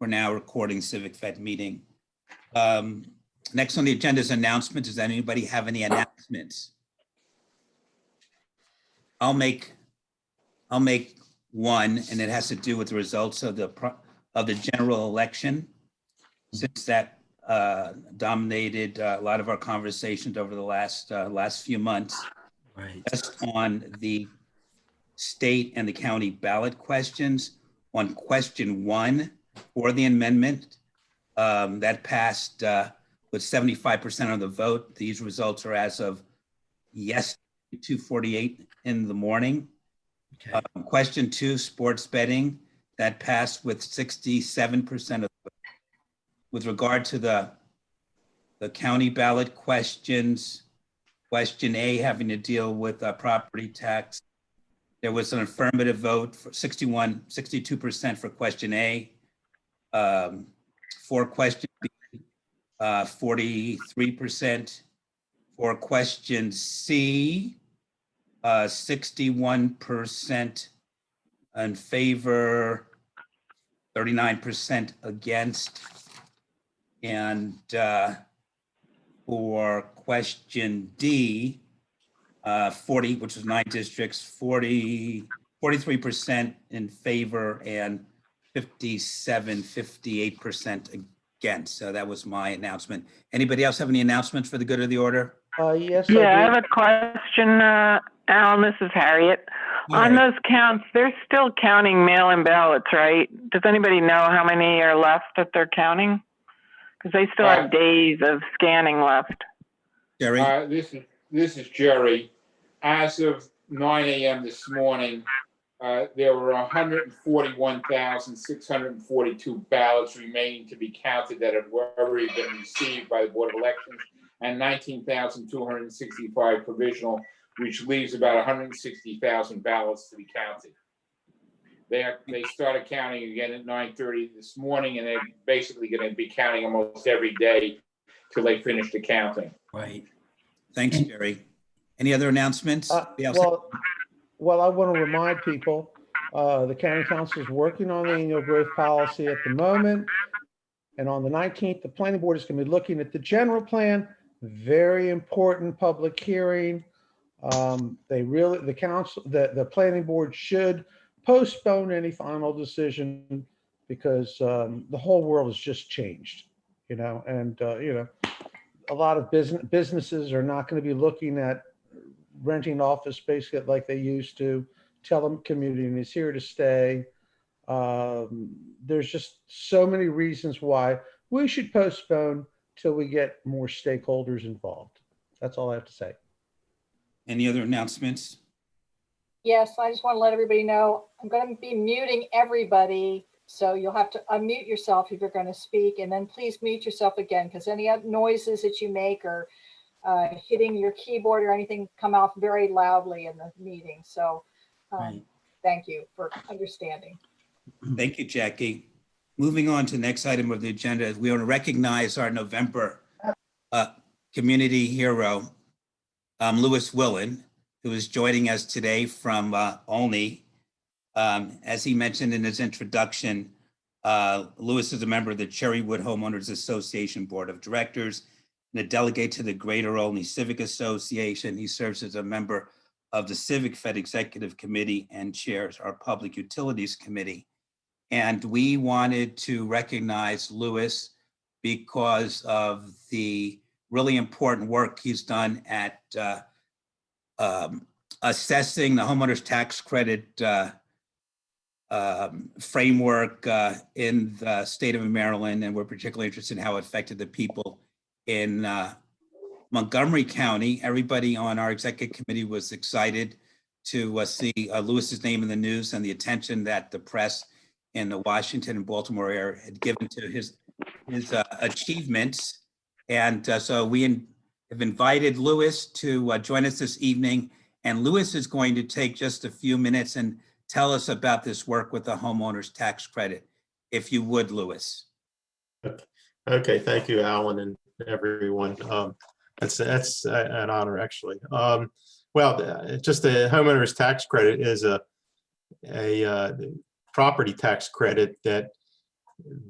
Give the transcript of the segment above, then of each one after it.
We're now recording Civic Fed meeting. Next on the agenda is announcements. Does anybody have any announcements? I'll make one, and it has to do with the results of the general election, since that dominated a lot of our conversations over the last few months. Right. Just on the state and the county ballot questions. On question 1 for the amendment, that passed with 75% of the vote. These results are as of yesterday, 2:48 in the morning. Okay. Question 2, sports betting, that passed with 67% of the vote. With regard to the county ballot questions, question A having to deal with property tax, there was an affirmative vote for 62% for question A. For question B, 43%. For question C, 61% in favor, 39% against. And for question D, 40, which was 9 districts, 43% in favor and 58% against. So that was my announcement. Anybody else have any announcements for the good of the order? Yes. Yeah, I have a question, Alan. This is Harriet. On those counts, they're still counting mail-in ballots, right? Does anybody know how many are left that they're counting? Because they still have days of scanning left. Jerry? This is Jerry. As of 9 a.m. this morning, there were 141,642 ballots remaining to be counted that have already been received by the Board of Elections, and 19,265 provisional, which leaves about 160,000 ballots to be counted. They started counting again at 9:30 this morning, and they're basically going to be counting almost every day till they finish the counting. Right. Thanks, Jerry. Any other announcements? Well, I want to remind people, the county council is working on the annual growth policy at the moment. And on the 19th, the planning board is going to be looking at the general plan. Very important public hearing. The planning board should postpone any final decision because the whole world has just changed, and a lot of businesses are not going to be looking at renting office space like they used to. Telecommuting is here to stay. There's just so many reasons why we should postpone till we get more stakeholders involved. That's all I have to say. Any other announcements? Yes, I just want to let everybody know I'm going to be muting everybody. So you'll have to unmute yourself if you're going to speak, and then please mute yourself again, because any noises that you make or hitting your keyboard or anything come out very loudly in the meeting. So Right. Thank you for understanding. Thank you, Jackie. Moving on to the next item of the agenda, we want to recognize our November community hero, Louis Wilen, who is joining us today from Olney. As he mentioned in his introduction, Louis is a member of the Cherrywood Homeowners Association Board of Directors and a delegate to the Greater Olney Civic Association. He serves as a member of the Civic Fed Executive Committee and chairs our Public Utilities Committee. And we wanted to recognize Louis because of the really important work he's done at assessing the homeowners tax credit framework in the state of Maryland. And we're particularly interested in how it affected the people in Montgomery County. Everybody on our executive committee was excited to see Louis's name in the news and the attention that the press in the Washington and Baltimore area had given to his achievements. And so we have invited Louis to join us this evening. And Louis is going to take just a few minutes and tell us about this work with the homeowners tax credit. If you would, Louis. Okay, thank you, Alan, and everyone. That's an honor, actually. Just the homeowners tax credit is a property tax credit that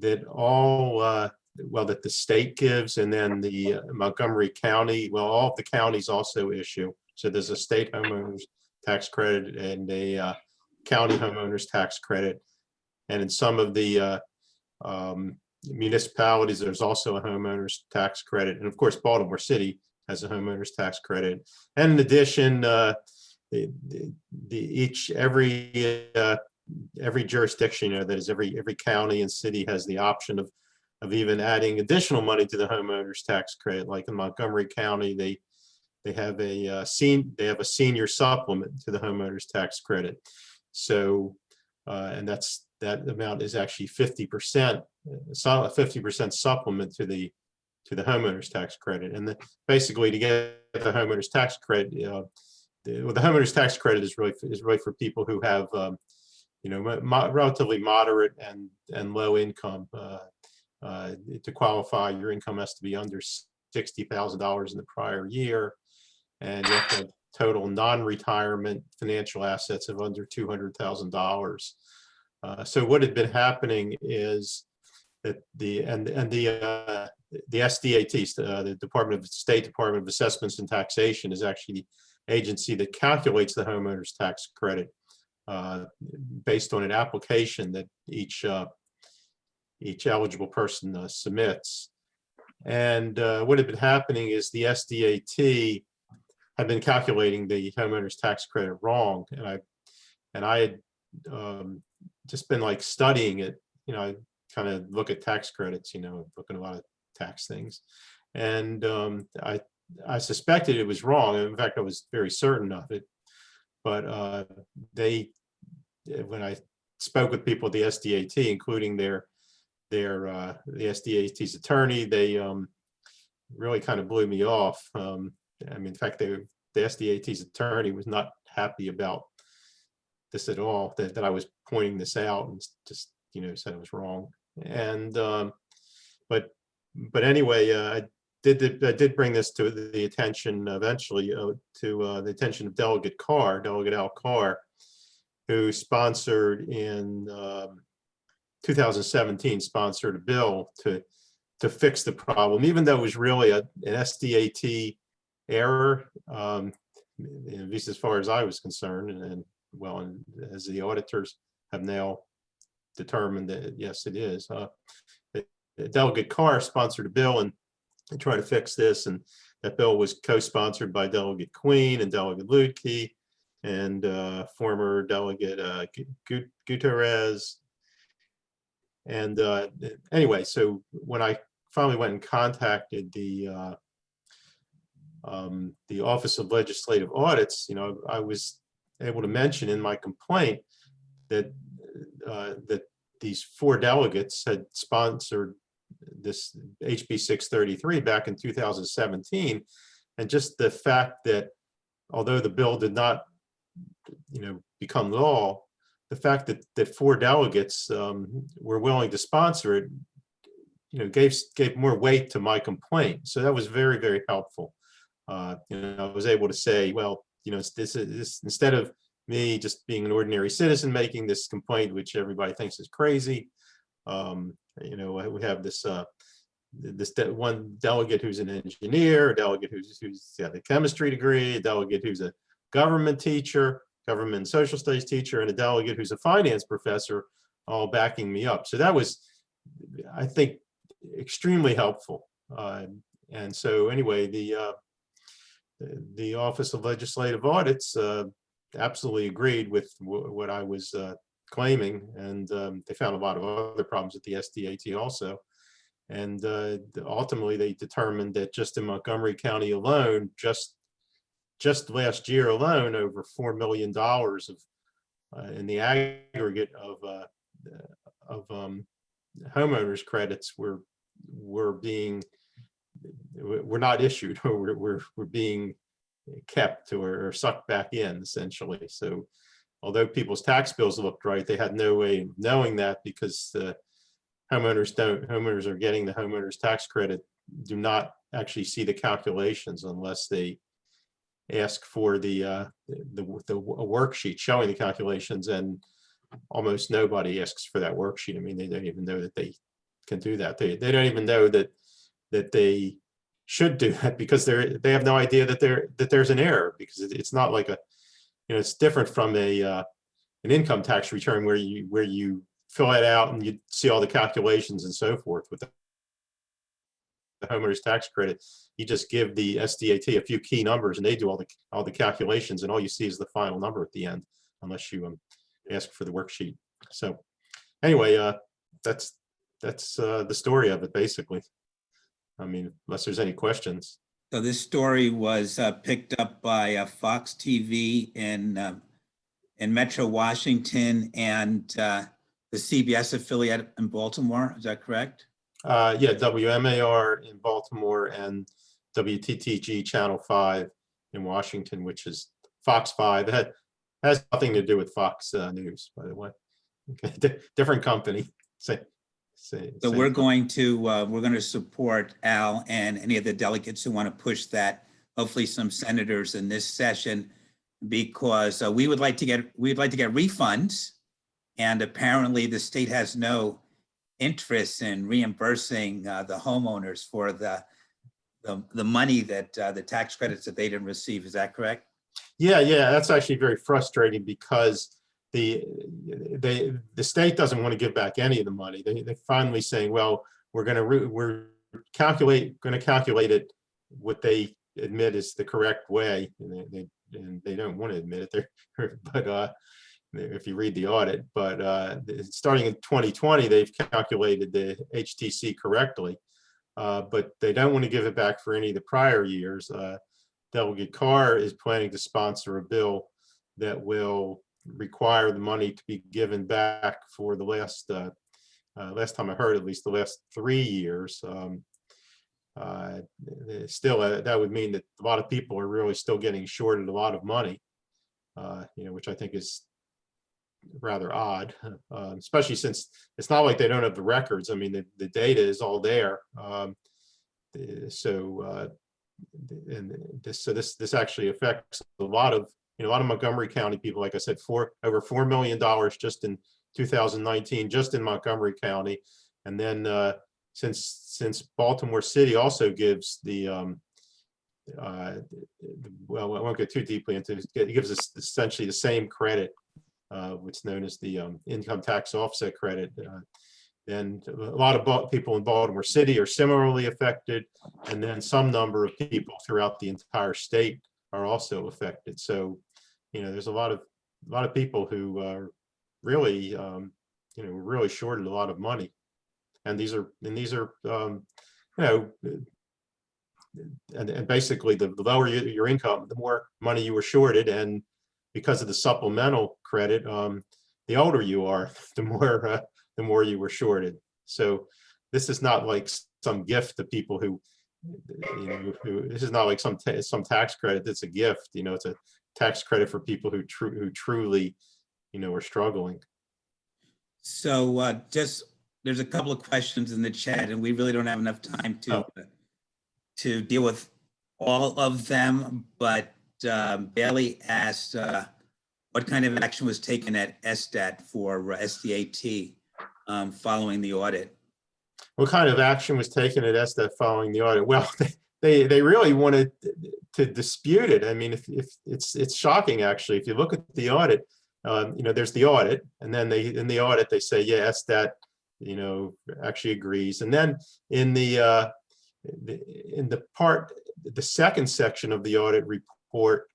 that all, well, that the state gives, and then the Montgomery County, well, all of the counties also issue. So there's a state homeowners tax credit and a county homeowners tax credit. And in some of the municipalities, there's also a homeowners tax credit. And of course, Baltimore City has a homeowners tax credit. And in addition, every jurisdiction, that is every county and city has the option of even adding additional money to the homeowners tax credit. Like in Montgomery County, they have a senior supplement to the homeowners tax credit. So and that amount is actually 50%, 50% supplement to the homeowners tax credit. And basically, to get the homeowners tax credit, the homeowners tax credit is really for people who have relatively moderate and low income. To qualify, your income has to be under $60,000 in the prior year, and you have to have total non-retirement financial assets of under $200,000. So what had been happening is that the SDAT, the State Department of Assessments and Taxation, is actually the agency that calculates the homeowners tax credit based on an application that each eligible person submits. And what had been happening is the SDAT had been calculating the homeowners tax credit wrong, and I had just been like studying it. I kind of look at tax credits, look at a lot of tax things, and I suspected it was wrong. In fact, I was very certain of it. But when I spoke with people at the SDAT, including the SDAT's attorney, they really kind of blew me off. In fact, the SDAT's attorney was not happy about this at all, that I was pointing this out, and just said it was wrong. And but anyway, I did bring this to the attention eventually, to the attention of Delegate Al Carr, who sponsored in 2017 sponsored a bill to fix the problem, even though it was really an SDAT error, at least as far as I was concerned, and as the auditors have now determined that yes, it is. Delegate Carr sponsored a bill and tried to fix this, and that bill was co-sponsored by Delegate Quinn and Delegate Lutke and former Delegate Gutierrez. And anyway, so when I finally went and contacted the Office of Legislative Audits, I was able to mention in my complaint that that these 4 delegates had sponsored this HB 633 back in 2017, and just the fact that although the bill did not, become law, the fact that 4 delegates were willing to sponsor it, gave more weight to my complaint. So that was very, very helpful. I was able to say, well, this instead of me just being an ordinary citizen making this complaint, which everybody thinks is crazy, we have this one delegate who's an engineer, a delegate who's got a chemistry degree, a delegate who's a government teacher, government and social studies teacher, and a delegate who's a finance professor, all backing me up. So that was, I think, extremely helpful. And so anyway, the Office of Legislative Audits absolutely agreed with what I was claiming, and they found a lot of other problems at the SDAT also. And ultimately, they determined that just in Montgomery County alone, just last year alone, over $4 million in the aggregate of homeowners credits were not issued, or were being kept or sucked back in, essentially. So although people's tax bills looked right, they had no way of knowing that, because homeowners are getting the homeowners tax credit do not actually see the calculations unless they ask for the worksheet showing the calculations, and almost nobody asks for that worksheet. I mean, they don't even know that they can do that. They don't even know that they should do that, because they have no idea that there's an error, because it's not like it's different from an income tax return where you fill it out and you see all the calculations and so forth. With the homeowner's tax credit, you just give the SDAT a few key numbers and they do all the calculations, and all you see is the final number at the end, unless you ask for the worksheet. So anyway, that's the story of it, basically. I mean, unless there's any questions. So this story was picked up by Fox TV in Metro Washington and the CBS affiliate in Baltimore. Is that correct? Yeah, WMAR in Baltimore and WTTG Channel 5 in Washington, which is Fox 5. It has nothing to do with Fox News, by the way. Okay. Different company. So we're going to support Al and any of the delegates who want to push that. Hopefully, some senators in this session, because we'd like to get refunds, and apparently the state has no interest in reimbursing the homeowners for the money that the tax credits that they didn't receive. Is that correct? Yeah, that's actually very frustrating, because the state doesn't want to give back any of the money. They're finally saying, well, we're going to calculate it what they admit is the correct way, and they don't want to admit it there. But if you read the audit, but starting in 2020, they've calculated the HTC correctly, but they don't want to give it back for any of the prior years. Delegate Carr is planning to sponsor a bill that will require the money to be given back for the last time I heard, at least the last 3 years. Still, that would mean that a lot of people are really still getting shorted a lot of money, which I think is rather odd, especially since it's not like they don't have the records. I mean, the data is all there. This actually affects a lot of Montgomery County people. Like I said, over $4 million just in 2019, just in Montgomery County. And then since Baltimore City also gives well, I won't get too deeply into it. It gives us essentially the same credit, what's known as the income tax offset credit. And a lot of people in Baltimore City are similarly affected, and then some number of people throughout the entire state are also affected. So, there's a lot of people who are really, really shorted a lot of money, and these are, and basically the lower your income, the more money you were shorted, and because of the supplemental credit, the older you are, the more you were shorted. So this is not like some gift to people who this is not like some tax credit that's a gift. It's a tax credit for people who truly, are struggling. So there's a couple of questions in the chat, and we really don't have enough time to deal with all of them. But Bailey asked, what kind of action was taken at SDAT for SDAT following the audit? What kind of action was taken at SDAT following the audit? Well, they really wanted to dispute it. I mean, if it's shocking, actually. If you look at the audit, there's the audit, and then in the audit they say, yeah, SDAT, actually agrees. And then in the second section of the audit report,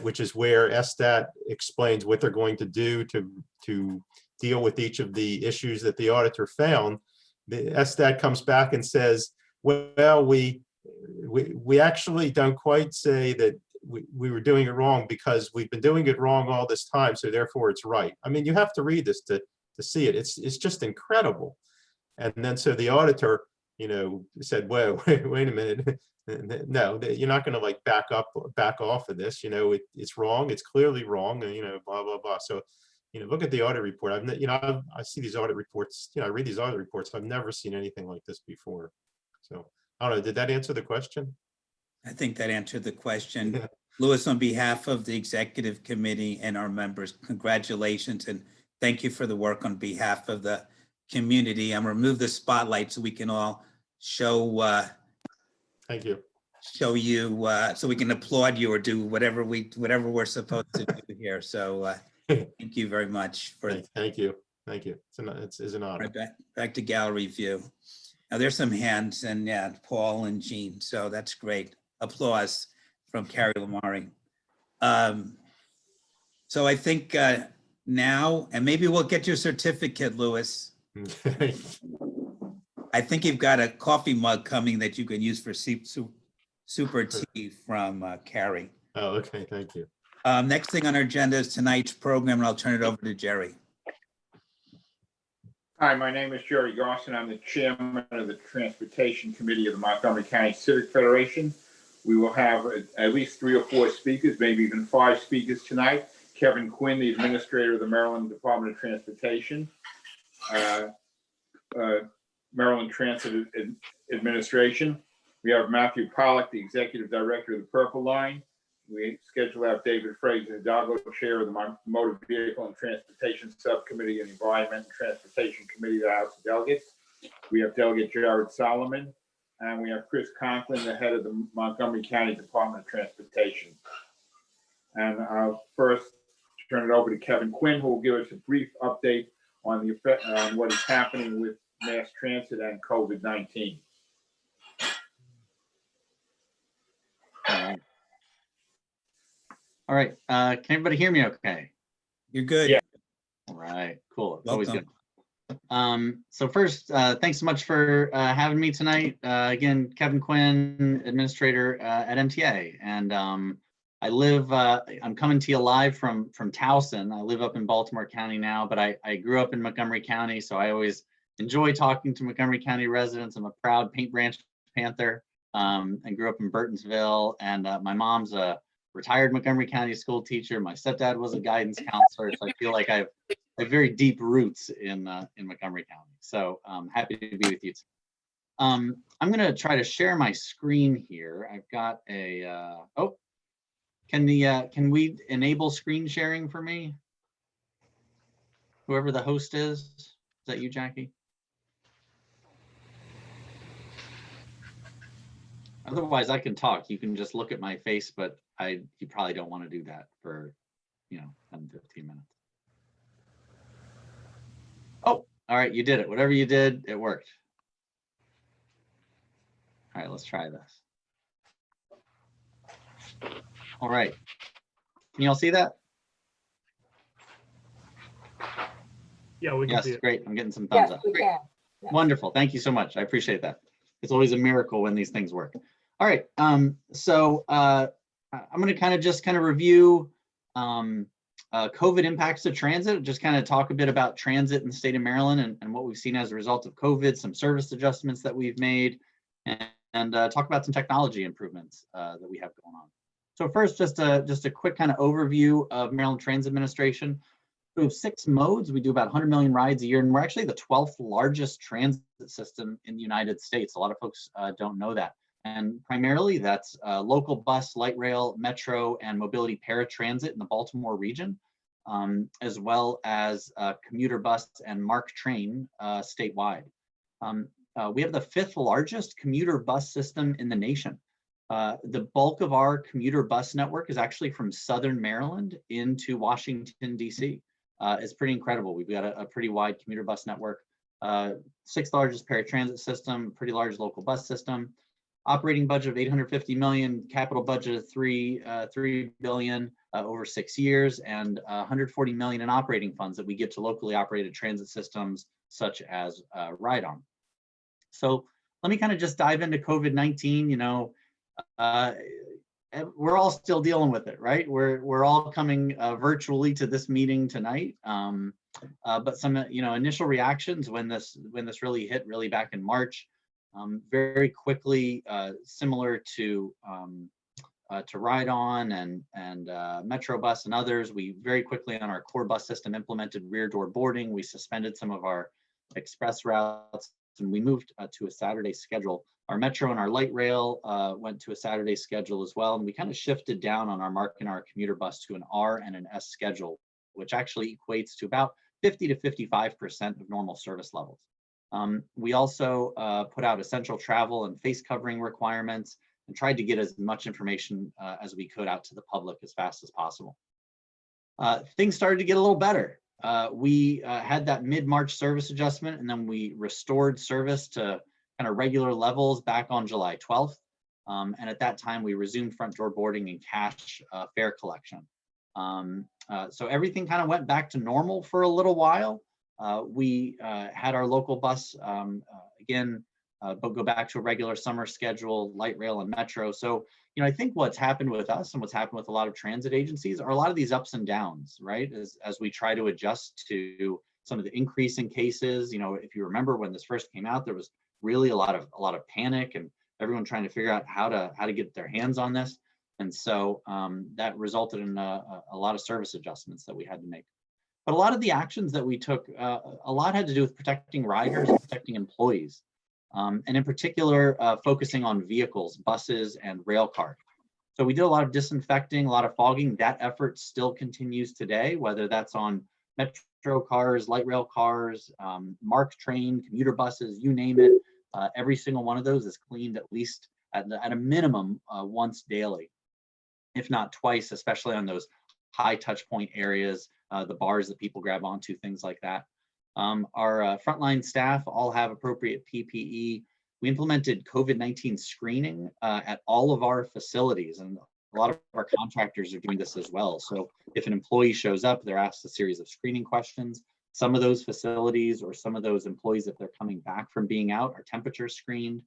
which is where SDAT explains what they're going to do to deal with each of the issues that the auditor found, the SDAT comes back and says, well, we actually don't quite say that we were doing it wrong, because we've been doing it wrong all this time, so therefore it's right. I mean, you have to read this to see it. It's just incredible. And then so the auditor, said, whoa, wait a minute. No, you're not going to back off of this. It's wrong. It's clearly wrong. Blah blah blah. So, look at the audit report. I see these audit reports. I read these audit reports. I've never seen anything like this before. So I don't know. Did that answer the question? I think that answered the question. Louis, on behalf of the executive committee and our members, congratulations and thank you for the work on behalf of the community. I'm gonna remove the spotlight so we can all show Thank you. you so we can applaud you or do whatever we're supposed to do here. So thank you very much for Thank you. Thank you. It's an honor. right back to gallery view. Now there's some hands and yeah, Paul and Jean. So that's great. Applause from Carrie Lamari. So I think now, and maybe we'll get your certificate, Louis. I think you've got a coffee mug coming that you can use for super tea from Carrie. Oh, okay. Thank you. Next thing on our agenda is tonight's program, and I'll turn it over to Jerry. Hi, my name is Jerry Garson. I'm the chairman of the Transportation Committee of the Montgomery County Civic Federation. We will have at least 3 or 4 speakers, maybe even 5 speakers tonight. Kevin Quinn, the administrator of the Maryland Department of Transportation. Maryland Transit Administration. We have Matthew Pollack, the executive director of the Purple Line. We schedule out David Fraser Hidalgo, chair of the Motor Vehicle and Transportation Subcommittee and Environment and Transportation Committee of the House of Delegates. We have Delegate Jared Solomon, and we have Chris Conklin, the head of the Montgomery County Department of Transportation. And I'll first turn it over to Kevin Quinn, who will give us a brief update on the effect on what is happening with mass transit and COVID-19. All right. Can everybody hear me okay? You're good. Yeah. All right, cool. It's always Welcome. good. So first, thanks so much for having me tonight. Again, Kevin Quinn, administrator at MTA. And I live, I'm coming to you live from Towson. I live up in Baltimore County now, but I grew up in Montgomery County, so I always enjoy talking to Montgomery County residents. I'm a proud Paint Branch Panther and grew up in Burtonsville. And my mom's a retired Montgomery County school teacher. My stepdad was a guidance counselor. So I feel like I have very deep roots in Montgomery County. So happy to be with you. I'm gonna try to share my screen here. I've got a, oh, can we enable screen sharing for me? Whoever the host is that you, Jackie? Otherwise, I can talk. You can just look at my face, but you probably don't want to do that for, 10, 15 minutes. Oh, all right, you did it. Whatever you did, it worked. All right, let's try this. All right. Can you all see that? Yeah, we can Yes, see it. great. I'm getting some thumbs Yes, up. we can. Yeah. Wonderful. Thank you so much. I appreciate that. It's always a miracle when these things work. All right. So I'm going to kind of review COVID impacts to transit, just kind of talk a bit about transit in the state of Maryland and what we've seen as a result of COVID, some service adjustments that we've made, and talk about some technology improvements that we have going on. So first, just a quick kind of overview of Maryland Transit Administration. We have 6 modes. We do about 100 million rides a year, and we're actually the 12th largest transit system in the United States. A lot of folks don't know that. And primarily that's local bus, light rail, metro, and mobility paratransit in the Baltimore region, as well as commuter bus and MARC train statewide. We have the 5th largest commuter bus system in the nation. The bulk of our commuter bus network is actually from Southern Maryland into Washington, D.C. It's pretty incredible. We've got a pretty wide commuter bus network, 6th largest paratransit system, pretty large local bus system, operating budget of $850 million, capital budget of $3 billion over 6 years, and $140 million in operating funds that we give to locally operated transit systems such as Ride-On. So let me kind of just dive into COVID-19. We're all still dealing with it, right? We're all coming virtually to this meeting tonight. But some initial reactions when this really hit back in March, very quickly, similar to Ride-On and Metro Bus and others, we very quickly on our core bus system implemented rear door boarding. We suspended some of our express routes and we moved to a Saturday schedule. Our Metro and our light rail went to a Saturday schedule as well, and we kind of shifted down on our MARC and our commuter bus to an R and an S schedule, which actually equates to about 50 to 55% of normal service levels. We also put out essential travel and face covering requirements and tried to get as much information as we could out to the public as fast as possible. Things started to get a little better. We had that mid-March service adjustment, and then we restored service to kind of regular levels back on July 12th. And at that time, we resumed front door boarding and cash fare collection. So everything kind of went back to normal for a little while. We had our local bus again, but go back to a regular summer schedule, light rail and metro. So, I think what's happened with us and what's happened with a lot of transit agencies are a lot of these ups and downs, right? As we try to adjust to some of the increase in cases. If you remember when this first came out, there was really a lot of panic and everyone trying to figure out how to get their hands on this. And so that resulted in a lot of service adjustments that we had to make. But a lot of the actions that we took, a lot had to do with protecting riders and protecting employees. And in particular, focusing on vehicles, buses, and rail cars. So we did a lot of disinfecting, a lot of fogging. That effort still continues today, whether that's on metro cars, light rail cars, MARC train, commuter buses, you name it. Every single one of those is cleaned at least at a minimum once daily, if not twice, especially on those high touch point areas, the bars that people grab onto, things like that. Our frontline staff all have appropriate PPE. We implemented COVID-19 screening at all of our facilities, and a lot of our contractors are doing this as well. So if an employee shows up, they're asked a series of screening questions. Some of those facilities or some of those employees, if they're coming back from being out, are temperature screened.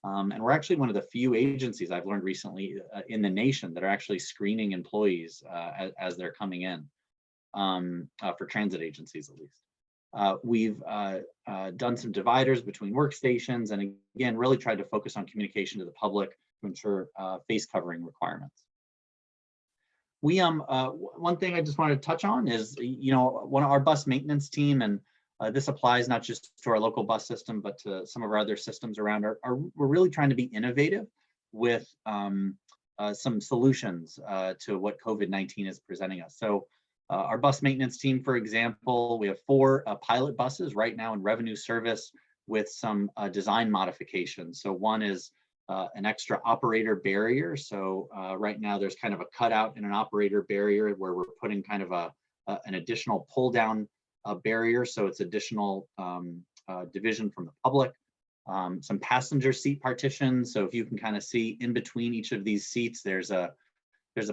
And we're actually one of the few agencies I've learned recently in the nation that are actually screening employees as they're coming in, for transit agencies at least. We've done some dividers between workstations and again, really tried to focus on communication to the public to ensure face covering requirements. We one thing I just wanted to touch on is, one of our bus maintenance team, and this applies not just to our local bus system, but to some of our other systems around, we're really trying to be innovative with some solutions to what COVID-19 is presenting us. So our bus maintenance team, for example, we have 4 pilot buses right now in revenue service with some design modifications. So one is an extra operator barrier. So right now there's kind of a cutout in an operator barrier where we're putting kind of an additional pull down barrier. So it's additional division from the public. Some passenger seat partitions. So if you can kind of see in between each of these seats, there's a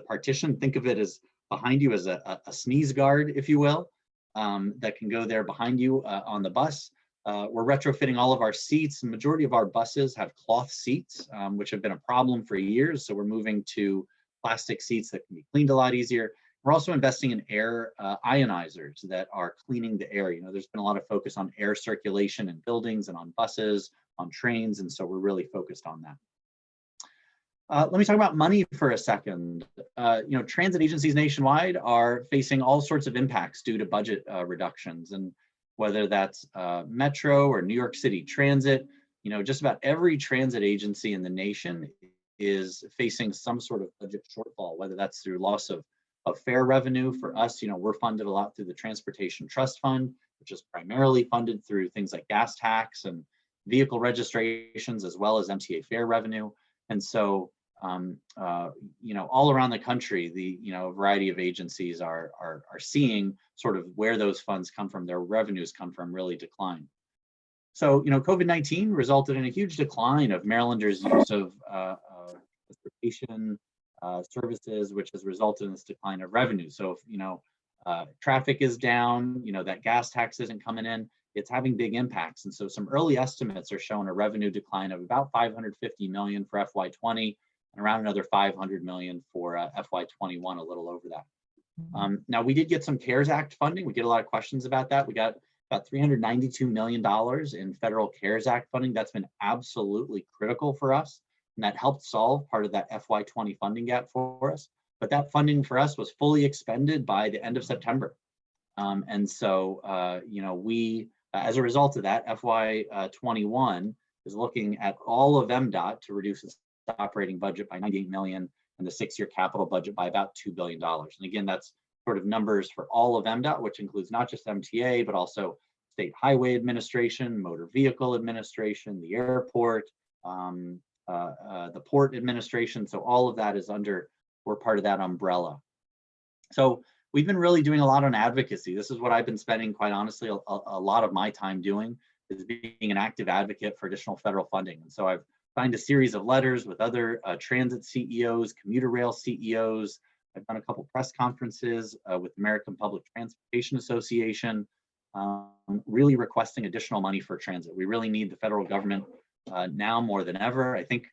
partition. Think of it as behind you as a sneeze guard, if you will, that can go there behind you on the bus. We're retrofitting all of our seats. The majority of our buses have cloth seats, which have been a problem for years. So we're moving to plastic seats that can be cleaned a lot easier. We're also investing in air ionizers that are cleaning the air. There's been a lot of focus on air circulation in buildings and on buses, on trains, and so we're really focused on that. Let me talk about money for a second. Transit agencies nationwide are facing all sorts of impacts due to budget reductions, and whether that's Metro or New York City Transit, just about every transit agency in the nation is facing some sort of budget shortfall, whether that's through loss of fare revenue. For us, we're funded a lot through the Transportation Trust Fund, which is primarily funded through things like gas tax and vehicle registrations, as well as MTA fare revenue. And so, all around the country, a variety of agencies are seeing sort of where those funds come from, their revenues come from, really decline. So, COVID-19 resulted in a huge decline of Marylanders' use of transportation services, which has resulted in this decline of revenue. So if, traffic is down, that gas tax isn't coming in, it's having big impacts. And so some early estimates are showing a revenue decline of about $550 million for FY20 and around another $500 million for FY21, a little over that. Now, we did get some CARES Act funding. We get a lot of questions about that. We got about $392 million in federal CARES Act funding. That's been absolutely critical for us. And that helped solve part of that FY20 funding gap for us. But that funding for us was fully expended by the end of September. And so, we As a result of that, FY 21 is looking at all of MDOT to reduce its operating budget by 98 million and the 6-year capital budget by about $2 billion. And again, that's sort of numbers for all of MDOT, which includes not just MTA, but also State Highway Administration, Motor Vehicle Administration, the airport, the Port Administration. So all of that is under, we're part of that umbrella. So we've been really doing a lot on advocacy. This is what I've been spending, quite honestly, a lot of my time doing, is being an active advocate for additional federal funding. And so I've signed a series of letters with other transit CEOs, commuter rail CEOs. I've done a couple press conferences with American Public Transportation Association, really requesting additional money for transit. We really need the federal government now more than ever. I think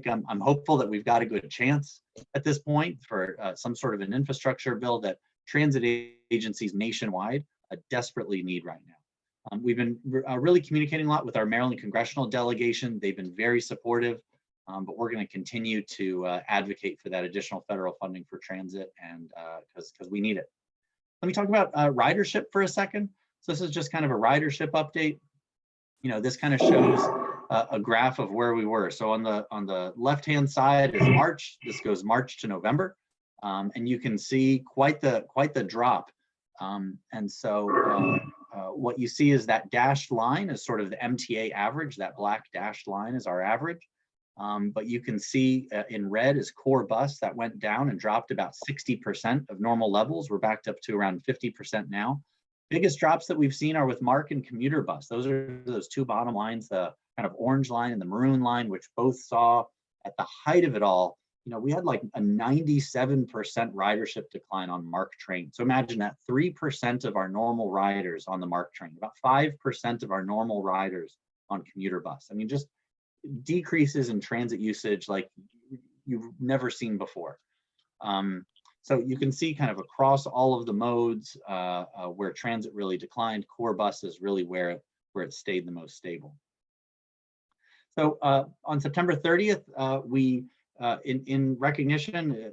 I'm hopeful that we've got a good chance at this point for some sort of an infrastructure bill that transit agencies nationwide desperately need right now. We've been really communicating a lot with our Maryland congressional delegation. They've been very supportive, but we're going to continue to advocate for that additional federal funding for transit, and because we need it. Let me talk about ridership for a second. So this is just kind of a ridership update. You know, this kind of shows a graph of where we were. So on the left-hand side is March. This goes March to November, and you can see quite the drop. And so what you see is that dashed line is sort of the MTA average. That black dashed line is our average. But you can see in red is core bus that went down and dropped about 60% of normal levels. We're backed up to around 50% now. Biggest drops that we've seen are with MARC and commuter bus. Those are those two bottom lines, the kind of orange line and the maroon line, which both saw at the height of it all, you know, we had like a 97% ridership decline on MARC train. So imagine that 3% of our normal riders on the MARC train, about 5% of our normal riders on commuter bus. I mean, just decreases in transit usage like you've never seen before. So you can see kind of across all of the modes where transit really declined. Core bus is really where it stayed the most stable. So on September 30th, we, in recognition,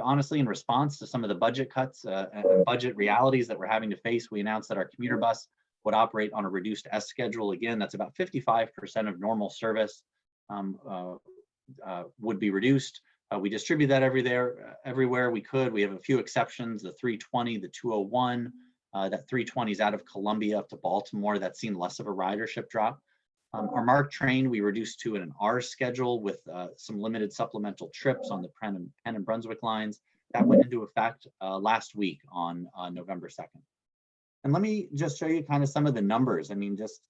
honestly, in response to some of the budget cuts and budget realities that we're having to face, we announced that our commuter bus would operate on a reduced S schedule. Again, that's about 55% of normal service would be reduced. We distribute that everywhere we could. We have a few exceptions, the 320, the 201, that 320 is out of Columbia up to Baltimore. That's seen less of a ridership drop. Our MARC train, we reduced to an R schedule with some limited supplemental trips on the Penn and Brunswick lines. That went into effect last week on November 2nd. And let me just show you kind of some of the numbers. I mean, just,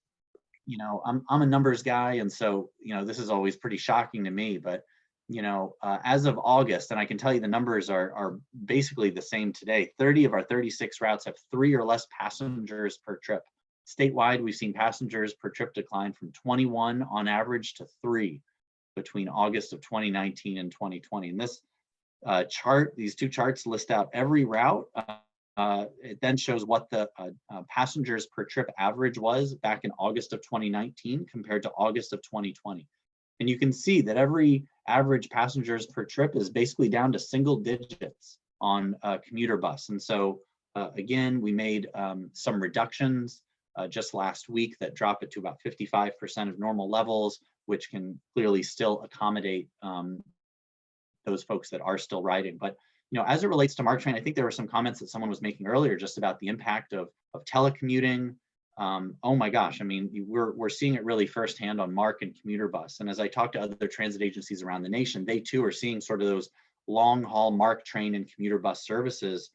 you know, I'm a numbers guy, and so, you know, this is always pretty shocking to me, but, you know, as of August, and I can tell you the numbers are basically the same today, 30 of our 36 routes have 3 or less passengers per trip. Statewide, we've seen passengers per trip decline from 21 on average to 3 between August of 2019 and 2020. And this chart, these two charts list out every route. It then shows what the passengers per trip average was back in August of 2019 compared to August of 2020. And you can see that every average passengers per trip is basically down to single digits on commuter bus. And so again, we made some reductions just last week that drop it to about 55% of normal levels, which can clearly still accommodate those folks that are still riding. But, you know, as it relates to MARC train, I think there were some comments that someone was making earlier just about the impact of telecommuting. Oh my gosh, I mean, we're seeing it really firsthand on MARC and commuter bus. And as I talk to other transit agencies around the nation, they too are seeing sort of those long haul MARC train and commuter bus services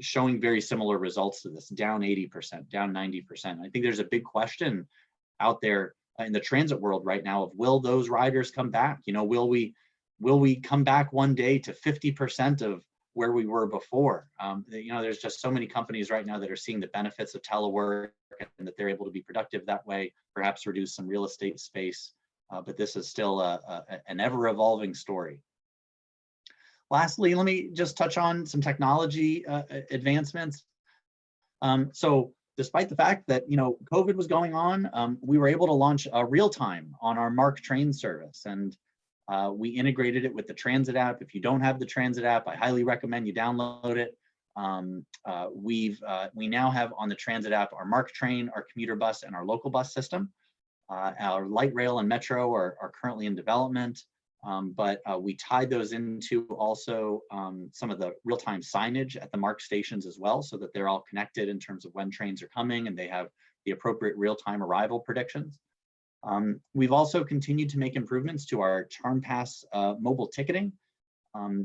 showing very similar results to this, down 80%, down 90%. I think there's a big question out there in the transit world right now of, will those riders come back? You know, will we come back one day to 50% of where we were before? You know, there's just so many companies right now that are seeing the benefits of telework and that they're able to be productive that way, perhaps reduce some real estate space. But this is still an ever evolving story. Lastly, let me just touch on some technology advancements. So despite the fact that, you know, COVID was going on, we were able to launch real time on our MARC train service. And we integrated it with the transit app. If you don't have the transit app, I highly recommend you download it. we now have on the transit app our MARC train, our commuter bus, and our local bus system. Our light rail and metro are currently in development, but we tied those into also some of the real-time signage at the MARC stations as well, so that they're all connected in terms of when trains are coming and they have the appropriate real-time arrival predictions. We've also continued to make improvements to our Charm Pass mobile ticketing.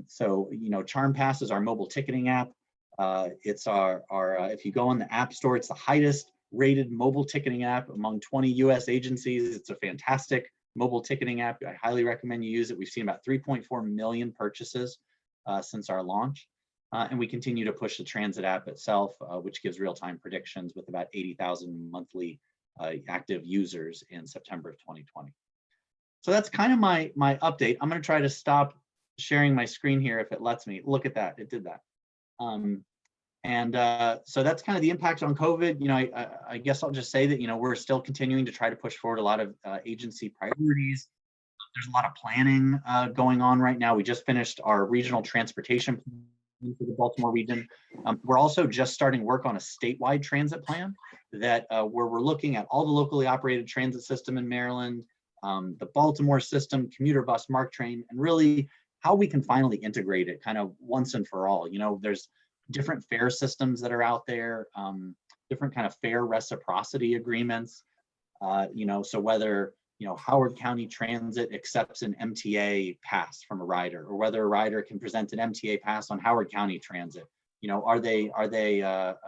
So, you know, Charm Pass is our mobile ticketing app. It's our if you go on the App Store, it's the highest rated mobile ticketing app among 20 US agencies. It's a fantastic mobile ticketing app. I highly recommend you use it. We've seen about 3.4 million purchases since our launch. And we continue to push the transit app itself, which gives real-time predictions with about 80,000 monthly active users in September of 2020. So that's kind of my update. I'm going to try to stop sharing my screen here if it lets me. Look at that, it did that. So that's kind of the impact on COVID. You know, I guess I'll just say that, you know, we're still continuing to try to push forward a lot of agency priorities. There's a lot of planning going on right now. We just finished our regional transportation plan for the Baltimore region. We're also just starting work on a statewide transit plan that where we're looking at all the locally operated transit system in Maryland, the Baltimore system, commuter bus, MARC train, and really how we can finally integrate it kind of once and for all. You know, there's different fare systems that are out there, different kind of fare reciprocity agreements. You know, so whether, you know, Howard County Transit accepts an MTA pass from a rider, or whether a rider can present an MTA pass on Howard County Transit, you know, are they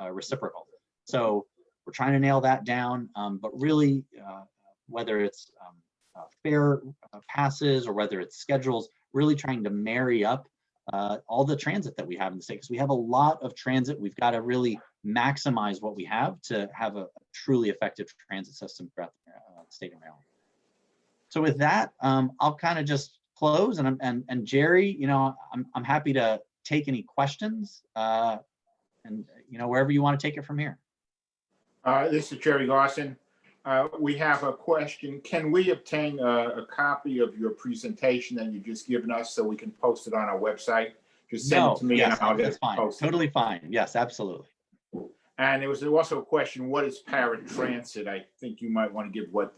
reciprocal? So we're trying to nail that down, but really, whether it's fare passes or whether it's schedules, really trying to marry up all the transit that we have in the state, because we have a lot of transit. We've got to really maximize what we have to have a truly effective transit system throughout the state of Maryland. So with that, I'll kind of just close, and Jerry, you know, I'm happy to take any questions, and you know, wherever you want to take it from here. This is Jerry Larson. We have a question. Can we obtain a copy of your presentation that you've just given us so we can post it on our website? Just send it to me, yes, and I'll get that's it fine. posted. Totally fine. Yes, absolutely. And there was also a question, what is paratransit? I think you might want to give what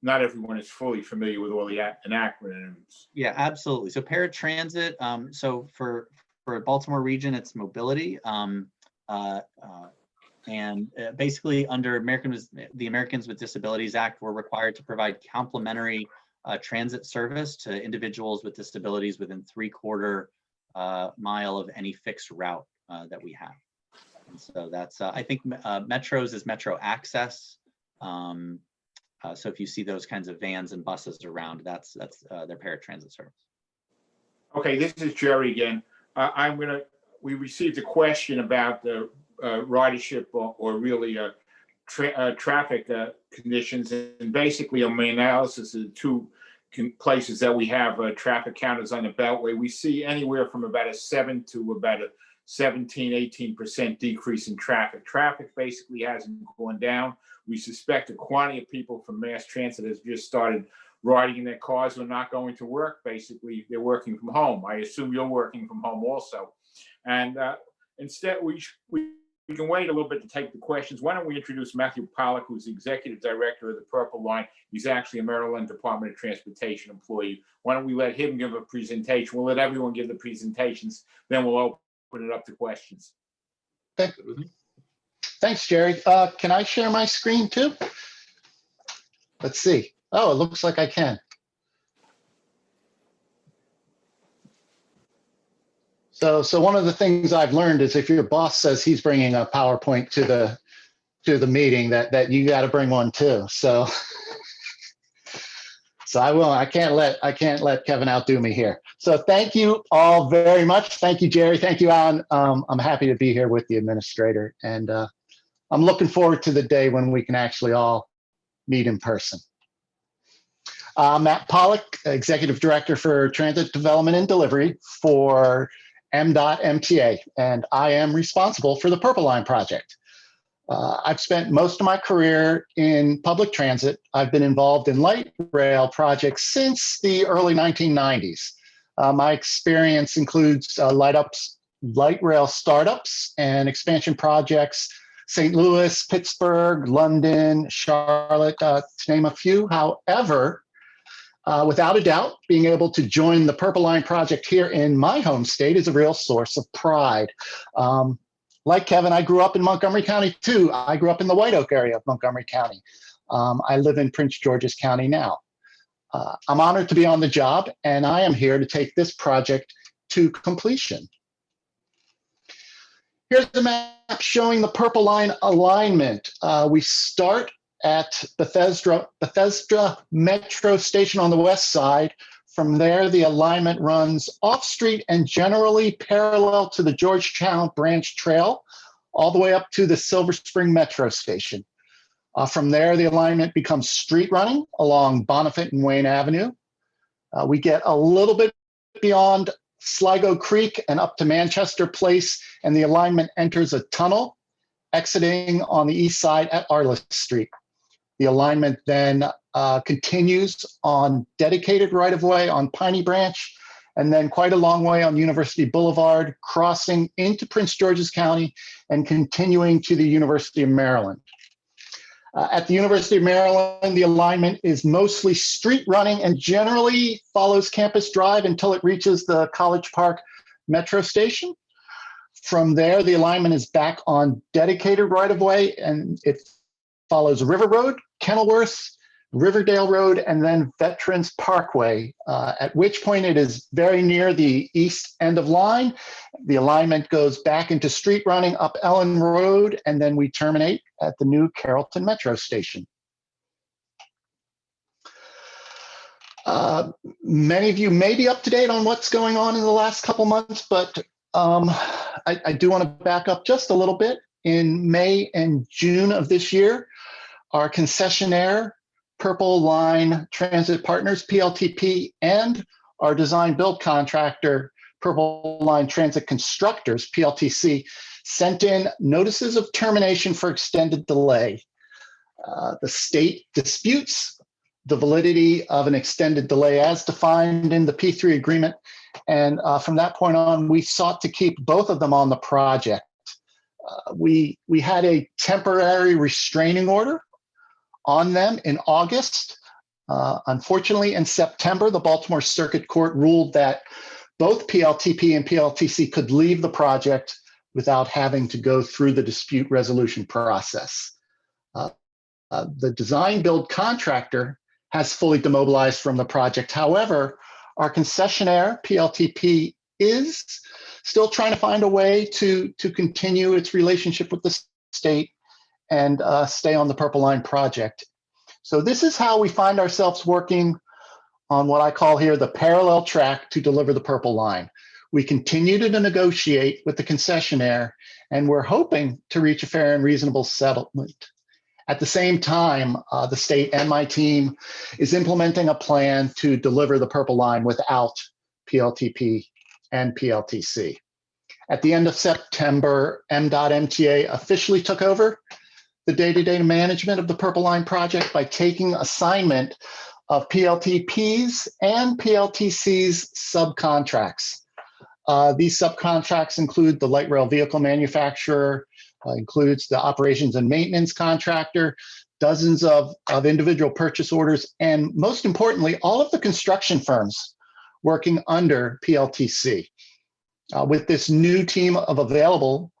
not everyone is fully familiar with all the acronyms. Yeah, absolutely. So paratransit, so for Baltimore region, it's mobility. And basically under the Americans with Disabilities Act, we're required to provide complimentary transit service to individuals with disabilities within 3/4 mile of any fixed route that we have. And so that's, I think Metro's is Metro Access. So if you see those kinds of vans and buses around, that's their paratransit service. Okay, this is Jerry again. We received a question about the ridership or really traffic conditions, and basically on my analysis of the two places that we have traffic counters on the Beltway, we see anywhere from about a 7 to about a 17–18% decrease in traffic. Traffic basically hasn't gone down. We suspect a quantity of people from mass transit has just started riding in their cars or not going to work. Basically, they're working from home. I assume you're working from home also. And instead, we can wait a little bit to take the questions. Why don't we introduce Matthew Pollack, who's the executive director of the Purple Line. He's actually a Maryland Department of Transportation employee. Why don't we let him give a presentation? We'll let everyone give the presentations, then we'll open it up to questions. Okay. Thanks, Jerry. Can I share my screen too? Let's see. Oh, it looks like I can. So one of the things I've learned is if your boss says he's bringing a PowerPoint to the meeting, that you got to bring one too. So I will. I can't let Kevin outdo me here. So thank you all very much. Thank you, Jerry. Thank you, Alan. I'm happy to be here with the administrator, and I'm looking forward to the day when we can actually all meet in person. Matt Pollack, Executive Director for Transit Development and Delivery for MDOT MTA, and I am responsible for the Purple Line project. I've spent most of my career in public transit. I've been involved in light rail projects since the early 1990s. My experience includes light ups light rail startups and expansion projects, St. Louis, Pittsburgh, London, Charlotte, to name a few. However, without a doubt, being able to join the Purple Line project here in my home state is a real source of pride. Like Kevin, I grew up in Montgomery County too. I grew up in the White Oak area of Montgomery County. I live in Prince George's County now. I'm honored to be on the job, and I am here to take this project to completion. Here's the map showing the Purple Line alignment. We start at Bethesda Metro Station on the west side. From there, the alignment runs off-street and generally parallel to the Georgetown Branch Trail, all the way up to the Silver Spring Metro Station. From there, the alignment becomes street running along Bonifant and Wayne Avenue. We get a little bit beyond Sligo Creek and up to Manchester Place, and the alignment enters a tunnel, exiting on the east side at Arliss Street. The alignment then continues on dedicated right-of-way on Piney Branch, and then quite a long way on University Boulevard, crossing into Prince George's County and continuing to the University of Maryland. At the University of Maryland, the alignment is mostly street running and generally follows Campus Drive until it reaches the College Park Metro Station. From there, the alignment is back on dedicated right-of-way, and it follows River Road, Kenilworth, Riverdale Road, and then Veterans Parkway, at which point it is very near the east end of line. The alignment goes back into street running up Ellen Road, and then we terminate at the new Carrollton Metro Station. Many of you may be up to date on what's going on in the last couple months, but I do want to back up just a little bit. In May and June of this year, our concessionaire, Purple Line Transit Partners, PLTP, and our design build contractor, Purple Line Transit Constructors, PLTC, sent in notices of termination for extended delay. The state disputes the validity of an extended delay as defined in the P3 agreement. And from that point on, we sought to keep both of them on the project. We had a temporary restraining order on them in August. Unfortunately, in September, the Baltimore Circuit Court ruled that both PLTP and PLTC could leave the project without having to go through the dispute resolution process. The design build contractor has fully demobilized from the project. However, our concessionaire, PLTP, is still trying to find a way to continue its relationship with the state and stay on the Purple Line project. So this is how we find ourselves working on what I call here the parallel track to deliver the Purple Line. We continue to negotiate with the concessionaire, and we're hoping to reach a fair and reasonable settlement. At the same time, the state and my team is implementing a plan to deliver the Purple Line without PLTP and PLTC. At the end of September, MDOT-MTA officially took over the day-to-day management of the Purple Line project by taking assignment of PLTP's and PLTC's subcontracts. These subcontracts include the light rail vehicle manufacturer, includes the operations and maintenance contractor, dozens of individual purchase orders, and most importantly, all of the construction firms working under PLTC. With this new team of available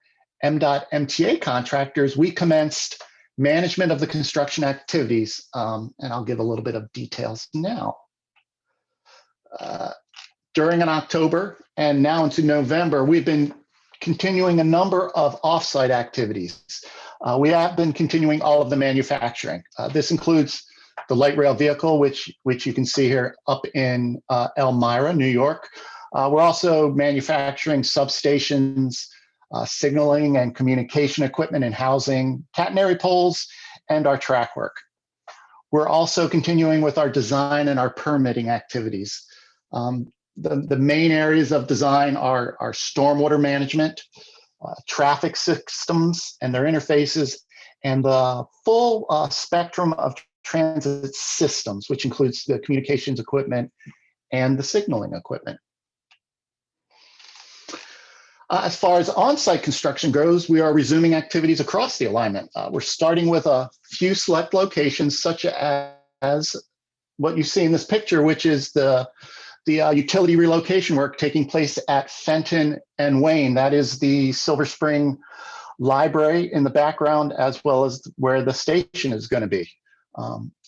MDOT-MTA contractors, we commenced management of the construction activities, and I'll give a little bit of details now. During October and now into November, we've been continuing a number of offsite activities. We have been continuing all of the manufacturing. This includes the light rail vehicle, which you can see here up in Elmira, New York. We're also manufacturing substations, signaling and communication equipment and housing, catenary poles, and our track work. We're also continuing with our design and our permitting activities. The main areas of design are stormwater management, traffic systems and their interfaces, and the full spectrum of transit systems, which includes the communications equipment and the signaling equipment. As far as on-site construction goes, we are resuming activities across the alignment. We're starting with a few select locations, such as what you see in this picture, which is the utility relocation work taking place at Fenton and Wayne. That is the Silver Spring Library in the background, as well as where the station is going to be.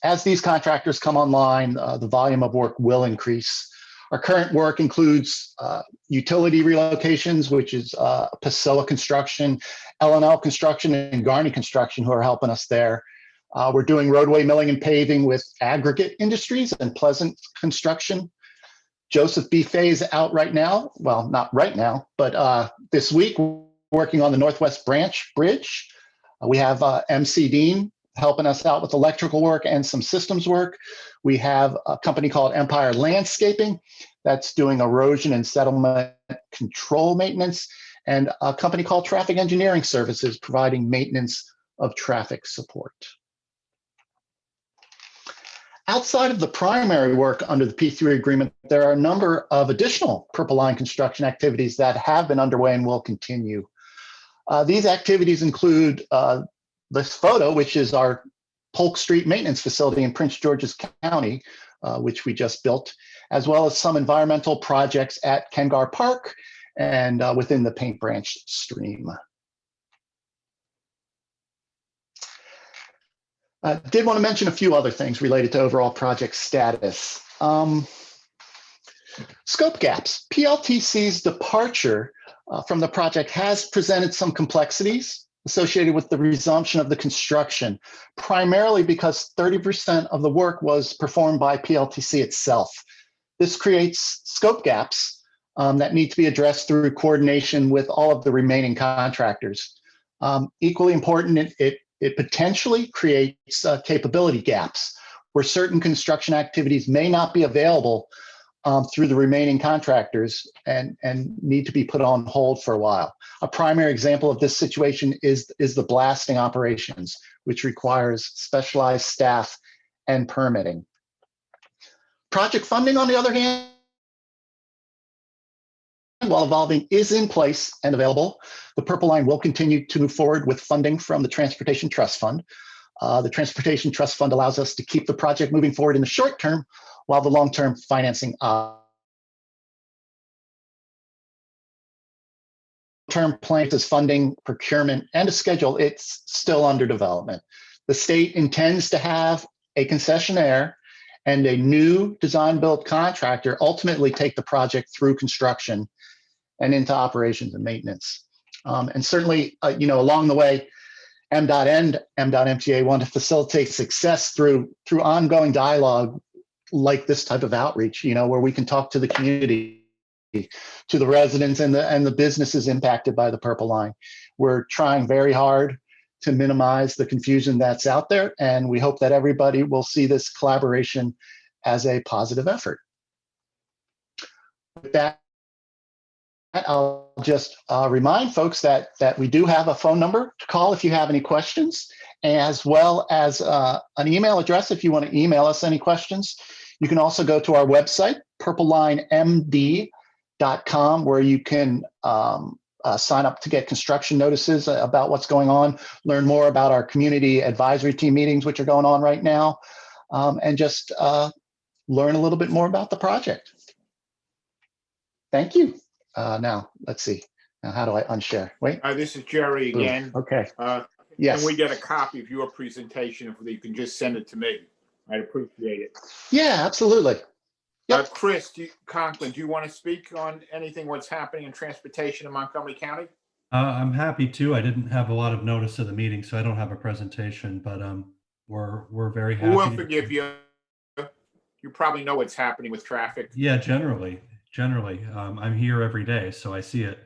As these contractors come online, the volume of work will increase. Our current work includes utility relocations, which is Passoa Construction, L&L Construction, and Garney Construction, who are helping us there. We're doing roadway milling and paving with Aggregate Industries and Pleasant Construction. Joseph B. Fay is out right now. Well, not right now, but this week, we're working on the Northwest Branch Bridge. We have MC Dean helping us out with electrical work and some systems work. We have a company called Empire Landscaping that's doing erosion and settlement control maintenance, and a company called Traffic Engineering Services providing maintenance of traffic support. Outside of the primary work under the P3 agreement, there are a number of additional Purple Line construction activities that have been underway and will continue. These activities include this photo, which is our Polk Street maintenance facility in Prince George's County, which we just built, as well as some environmental projects at Kengar Park and within the Paint Branch stream. I did want to mention a few other things related to overall project status. Scope gaps. PLTC's departure from the project has presented some complexities associated with the resumption of the construction, primarily because 30% of the work was performed by PLTC itself. This creates scope gaps that need to be addressed through coordination with all of the remaining contractors. Equally important, it potentially creates capability gaps where certain construction activities may not be available through the remaining contractors and need to be put on hold for a while. A primary example of this situation is the blasting operations, which requires specialized staff and permitting. Project funding, on the other hand, while evolving, is in place and available. The Purple Line will continue to move forward with funding from the Transportation Trust Fund. The Transportation Trust Fund allows us to keep the project moving forward in the short term, while the long-term financing term plan is funding, procurement, and a schedule. It's still under development. The state intends to have a concessionaire and a new design build contractor ultimately take the project through construction and into operations and maintenance. And certainly, along the way, MDOT and MDOT-MTA want to facilitate success through ongoing dialogue like this type of outreach, where we can talk to the community, to the residents and the businesses impacted by the Purple Line. We're trying very hard to minimize the confusion that's out there, and we hope that everybody will see this collaboration as a positive effort. With that, I'll just remind folks that we do have a phone number to call if you have any questions, as well as an email address if you want to email us any questions. You can also go to our website, purplelinemd.com, where you can sign up to get construction notices about what's going on, learn more about our community advisory team meetings, which are going on right now, and just learn a little bit more about the project. Thank you. Now, let's see. Now, how do I unshare? Wait. This is Jerry again. Okay. Yes. Can we get a copy of your presentation if you can just send it to me? I'd appreciate it. Yeah, absolutely. Yep. Chris Conklin, do you want to speak on anything what's happening in transportation in Montgomery County? I'm happy to. I didn't have a lot of notice of the meeting, so I don't have a presentation, but we're very happy. We'll forgive you. You probably know what's happening with traffic. Yeah, generally. I'm here every day, so I see it.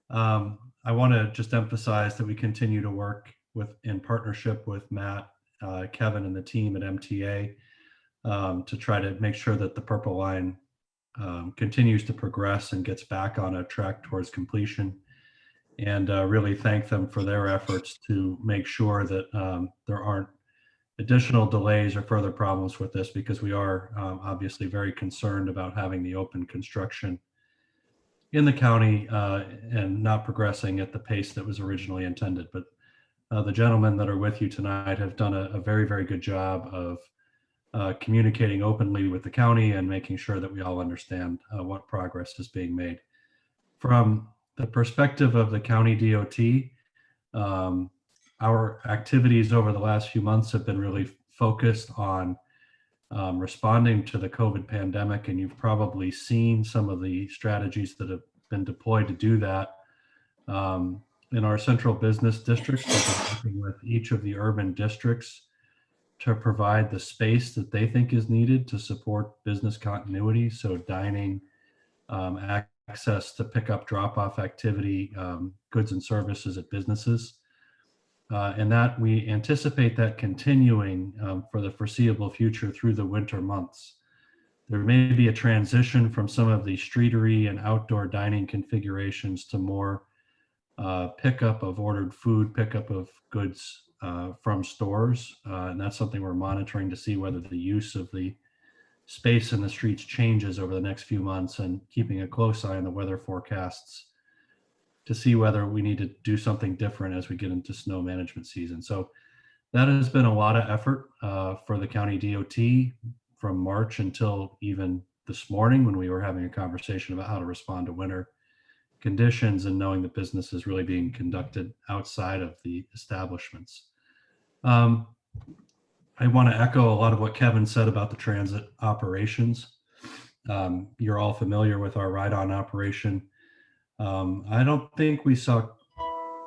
I want to just emphasize that we continue to work in partnership with Matt, Kevin, and the team at MTA to try to make sure that the Purple Line continues to progress and gets back on a track towards completion. And really thank them for their efforts to make sure that there aren't additional delays or further problems with this, because we are obviously very concerned about having the open construction in the county and not progressing at the pace that was originally intended. But the gentlemen that are with you tonight have done a very, very good job of communicating openly with the county and making sure that we all understand what progress is being made. From the perspective of the county DOT, our activities over the last few months have been really focused on responding to the COVID pandemic, and you've probably seen some of the strategies that have been deployed to do that. In our central business districts, we've been working with each of the urban districts to provide the space that they think is needed to support business continuity. So dining, access to pick up, drop off activity, goods and services at businesses. And that we anticipate that continuing for the foreseeable future through the winter months. There may be a transition from some of the streetery and outdoor dining configurations to more pickup of ordered food, pickup of goods from stores. And that's something we're monitoring to see whether the use of the space in the streets changes over the next few months, and keeping a close eye on the weather forecasts to see whether we need to do something different as we get into snow management season. So that has been a lot of effort for the county DOT from March until even this morning, when we were having a conversation about how to respond to winter conditions and knowing that business is really being conducted outside of the establishments. I want to echo a lot of what Kevin said about the transit operations. You're all familiar with our ride-on operation. I don't think we saw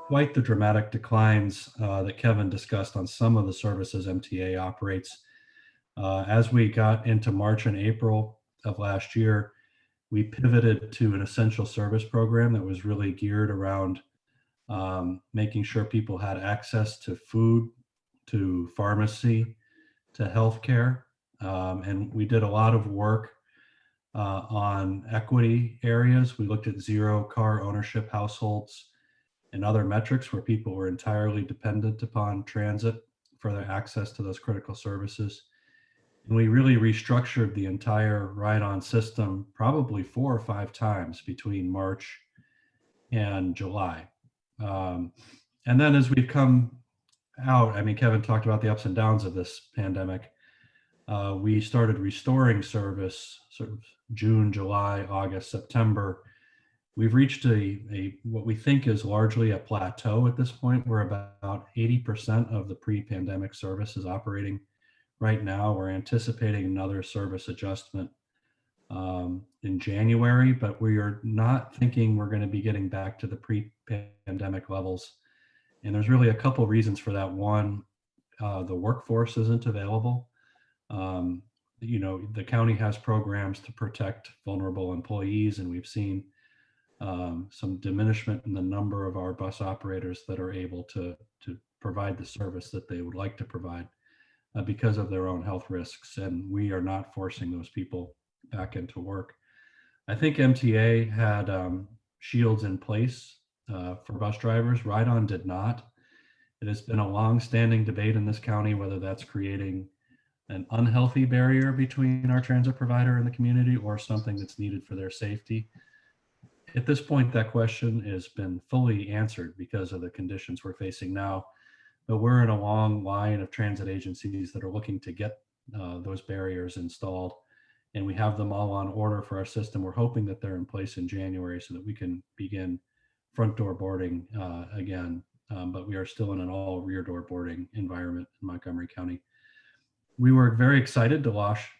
quite the dramatic declines that Kevin discussed on some of the services MTA operates. As we got into March and April of last year, we pivoted to an essential service program that was really geared around making sure people had access to food, to pharmacy, to healthcare. And we did a lot of work on equity areas. We looked at zero car ownership households and other metrics where people were entirely dependent upon transit for their access to those critical services. And we really restructured the entire ride-on system probably 4 or 5 times between March and July. And then as we've come out, I mean, Kevin talked about the ups and downs of this pandemic. We started restoring service sort of June, July, August, September. We've reached a what we think is largely a plateau at this point. We're about 80% of the pre-pandemic service is operating right now. We're anticipating another service adjustment in January, but we are not thinking we're going to be getting back to the pre-pandemic levels. And there's really a couple reasons for that. One, the workforce isn't available. You know, the county has programs to protect vulnerable employees, and we've seen some diminishment in the number of our bus operators that are able to provide the service that they would like to provide because of their own health risks. And we are not forcing those people back into work. I think MTA had shields in place for bus drivers. Ride-on did not. It has been a long-standing debate in this county whether that's creating an unhealthy barrier between our transit provider and the community or something that's needed for their safety. At this point, that question has been fully answered because of the conditions we're facing now. But we're in a long line of transit agencies that are looking to get those barriers installed. And we have them all on order for our system. We're hoping that they're in place in January so that we can begin front door boarding again. But we are still in an all rear door boarding environment in Montgomery County. We were very excited to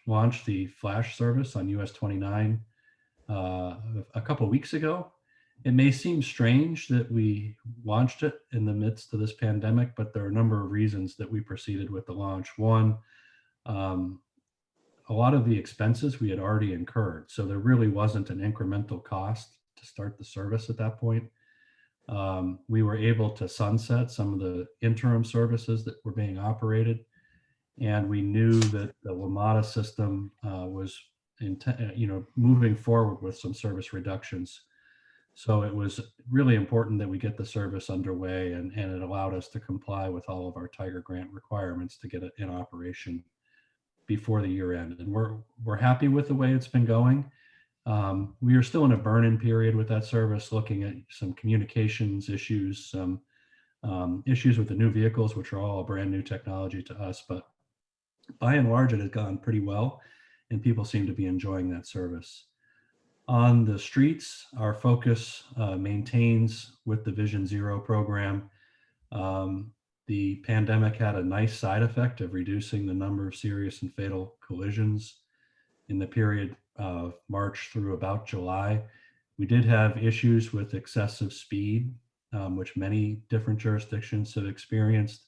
launch the flash service on US 29 a couple of weeks ago. It may seem strange that we launched it in the midst of this pandemic, but there are a number of reasons that we proceeded with the launch. One, a lot of the expenses we had already incurred, so there really wasn't an incremental cost to start the service at that point. We were able to sunset some of the interim services that were being operated, and we knew that the WMATA system was moving forward with some service reductions. So it was really important that we get the service underway, and it allowed us to comply with all of our Tiger Grant requirements to get it in operation before the year end. And we're happy with the way it's been going. We are still in a burn-in period with that service, looking at some communications issues, some issues with the new vehicles, which are all brand new technology to us. But by and large, it has gone pretty well, and people seem to be enjoying that service. On the streets, our focus maintains with the Vision Zero program. The pandemic had a nice side effect of reducing the number of serious and fatal collisions in the period of March through about July. We did have issues with excessive speed, which many different jurisdictions have experienced,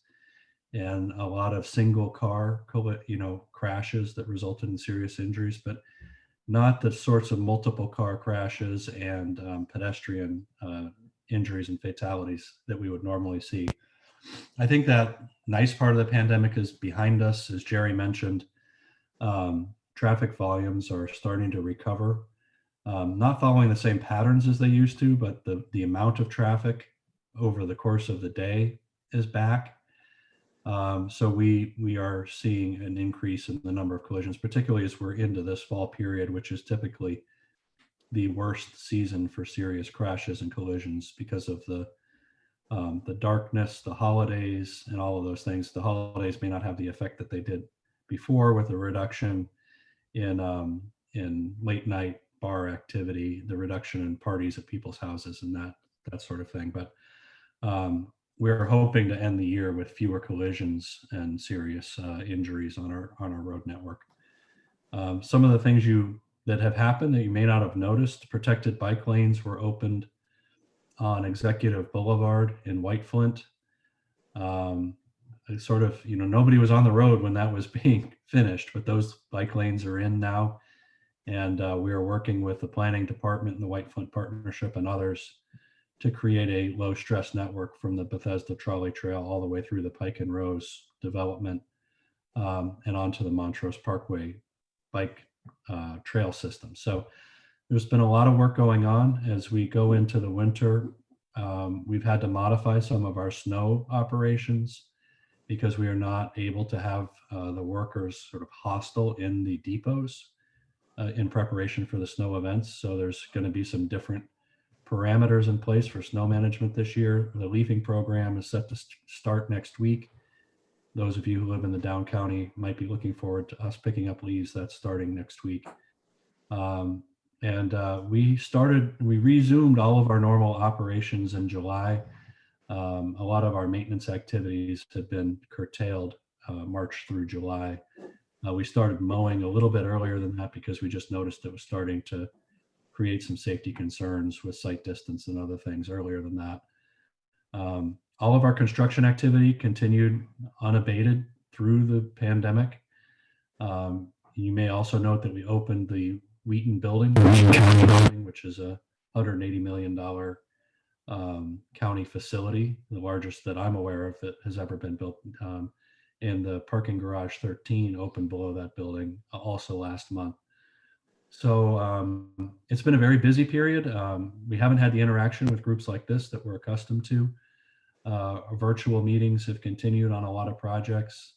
and a lot of single car crashes that resulted in serious injuries, but not the sorts of multiple car crashes and pedestrian injuries and fatalities that we would normally see. I think that nice part of the pandemic is behind us. As Jerry mentioned, traffic volumes are starting to recover, not following the same patterns as they used to, but the amount of traffic over the course of the day is back. So we are seeing an increase in the number of collisions, particularly as we're into this fall period, which is typically the worst season for serious crashes and collisions because of the darkness, the holidays, and all of those things. The holidays may not have the effect that they did before, with a reduction in late night bar activity, the reduction in parties at people's houses, and that sort of thing. But we're hoping to end the year with fewer collisions and serious injuries on our road network. Some of the things that have happened that you may not have noticed: protected bike lanes were opened on Executive Boulevard in White Flint. Nobody was on the road when that was being finished, but those bike lanes are in now. And we are working with the planning department and the White Flint Partnership and others to create a low stress network from the Bethesda Trolley Trail all the way through the Pike and Rose development and onto the Montrose Parkway bike trail system. So there's been a lot of work going on as we go into the winter. We've had to modify some of our snow operations because we are not able to have the workers sort of hostile in the depots in preparation for the snow events. So there's going to be some different parameters in place for snow management this year. The leafing program is set to start next week. Those of you who live in the Down County might be looking forward to us picking up leaves. That's starting next week. We resumed all of our normal operations in July. A lot of our maintenance activities had been curtailed March through July. We started mowing a little bit earlier than that because we just noticed it was starting to create some safety concerns with sight distance and other things earlier than that. All of our construction activity continued unabated through the pandemic. You may also note that we opened the Wheaton building, which is a $180 million county facility, the largest that I'm aware of that has ever been built. And the parking garage 13 opened below that building also last month. So it's been a very busy period. We haven't had the interaction with groups like this that we're accustomed to. Virtual meetings have continued on a lot of projects.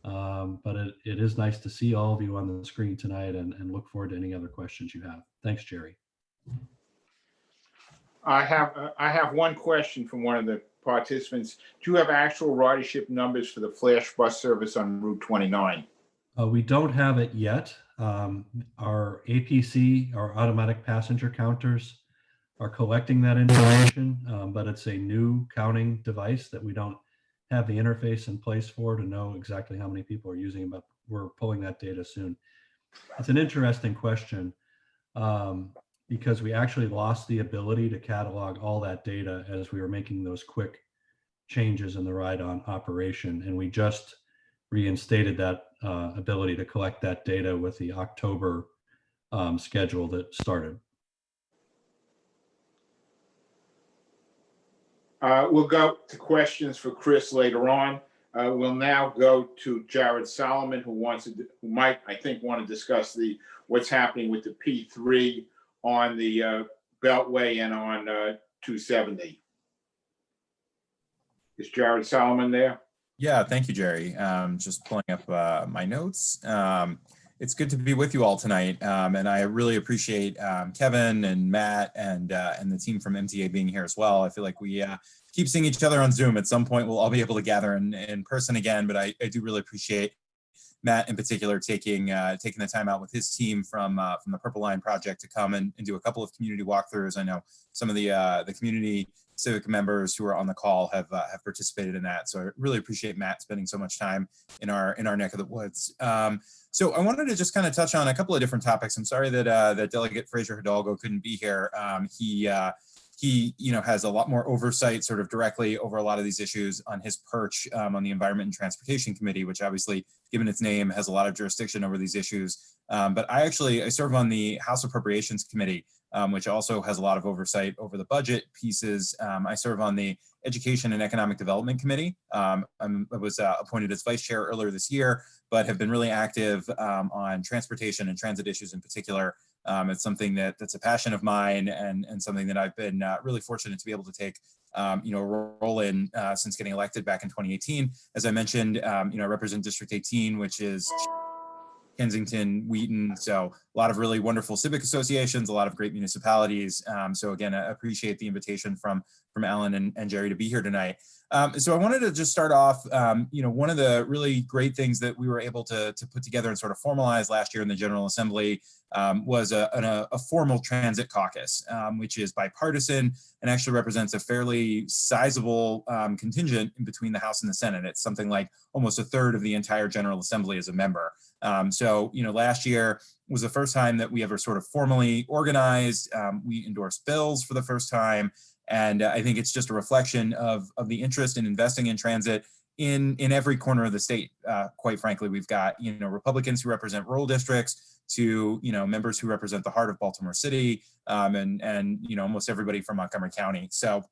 But it is nice to see all of you on the screen tonight and look forward to any other questions you have. Thanks, Jerry. I have one question from one of the participants. Do you have actual ridership numbers for the flash bus service on Route 29? We don't have it yet. Our APC, our automatic passenger counters, are collecting that information, but it's a new counting device that we don't have the interface in place for to know exactly how many people are using it, but we're pulling that data soon. It's an interesting question because we actually lost the ability to catalog all that data as we were making those quick changes in the ride-on operation, and we just reinstated that ability to collect that data with the October schedule that started. We'll go to questions for Chris later on. We'll now go to Jared Solomon, who might, I think, want to discuss what's happening with the P3 on the Beltway and on 270. Is Jared Solomon there? Yeah, thank you, Jerry. Just pulling up my notes. it's good to be with you all tonight. And I really appreciate Kevin and Matt and the team from MTA being here as well. I feel like we keep seeing each other on Zoom. At some point, we'll all be able to gather in person again, but I do really appreciate Matt in particular taking the time out with his team from the Purple Line Project to come and do a couple of community walkthroughs. I know some of the community Civic members who are on the call have participated in that. So I really appreciate Matt spending so much time in our neck of the woods. So I wanted to just kind of touch on a couple of different topics. I'm sorry that Delegate Fraser Hidalgo couldn't be here. He has a lot more oversight sort of directly over a lot of these issues on his perch on the Environment and Transportation Committee, which obviously, given its name, has a lot of jurisdiction over these issues. But I serve on the House Appropriations Committee, which also has a lot of oversight over the budget pieces. I serve on the Education and Economic Development Committee. I was appointed as vice chair earlier this year, but have been really active on transportation and transit issues in particular. It's something that's a passion of mine and something that I've been really fortunate to be able to take a role in since getting elected back in 2018. As I mentioned, I represent District 18, which is Kensington, Wheaton. So a lot of really wonderful civic associations, a lot of great municipalities. So again, I appreciate the invitation from Alan and Jerry to be here tonight. So I wanted to just start off, one of the really great things that we were able to put together and sort of formalize last year in the General Assembly was a formal transit caucus, which is bipartisan and actually represents a fairly sizable contingent in between the House and the Senate. It's something like almost a third of the entire General Assembly as a member. So last year was the first time that we ever sort of formally organized. We endorsed bills for the first time. And I think it's just a reflection of the interest in investing in transit in every corner of the state. Quite frankly, we've got, Republicans who represent rural districts to, members who represent the heart of Baltimore City and almost everybody from Montgomery County. So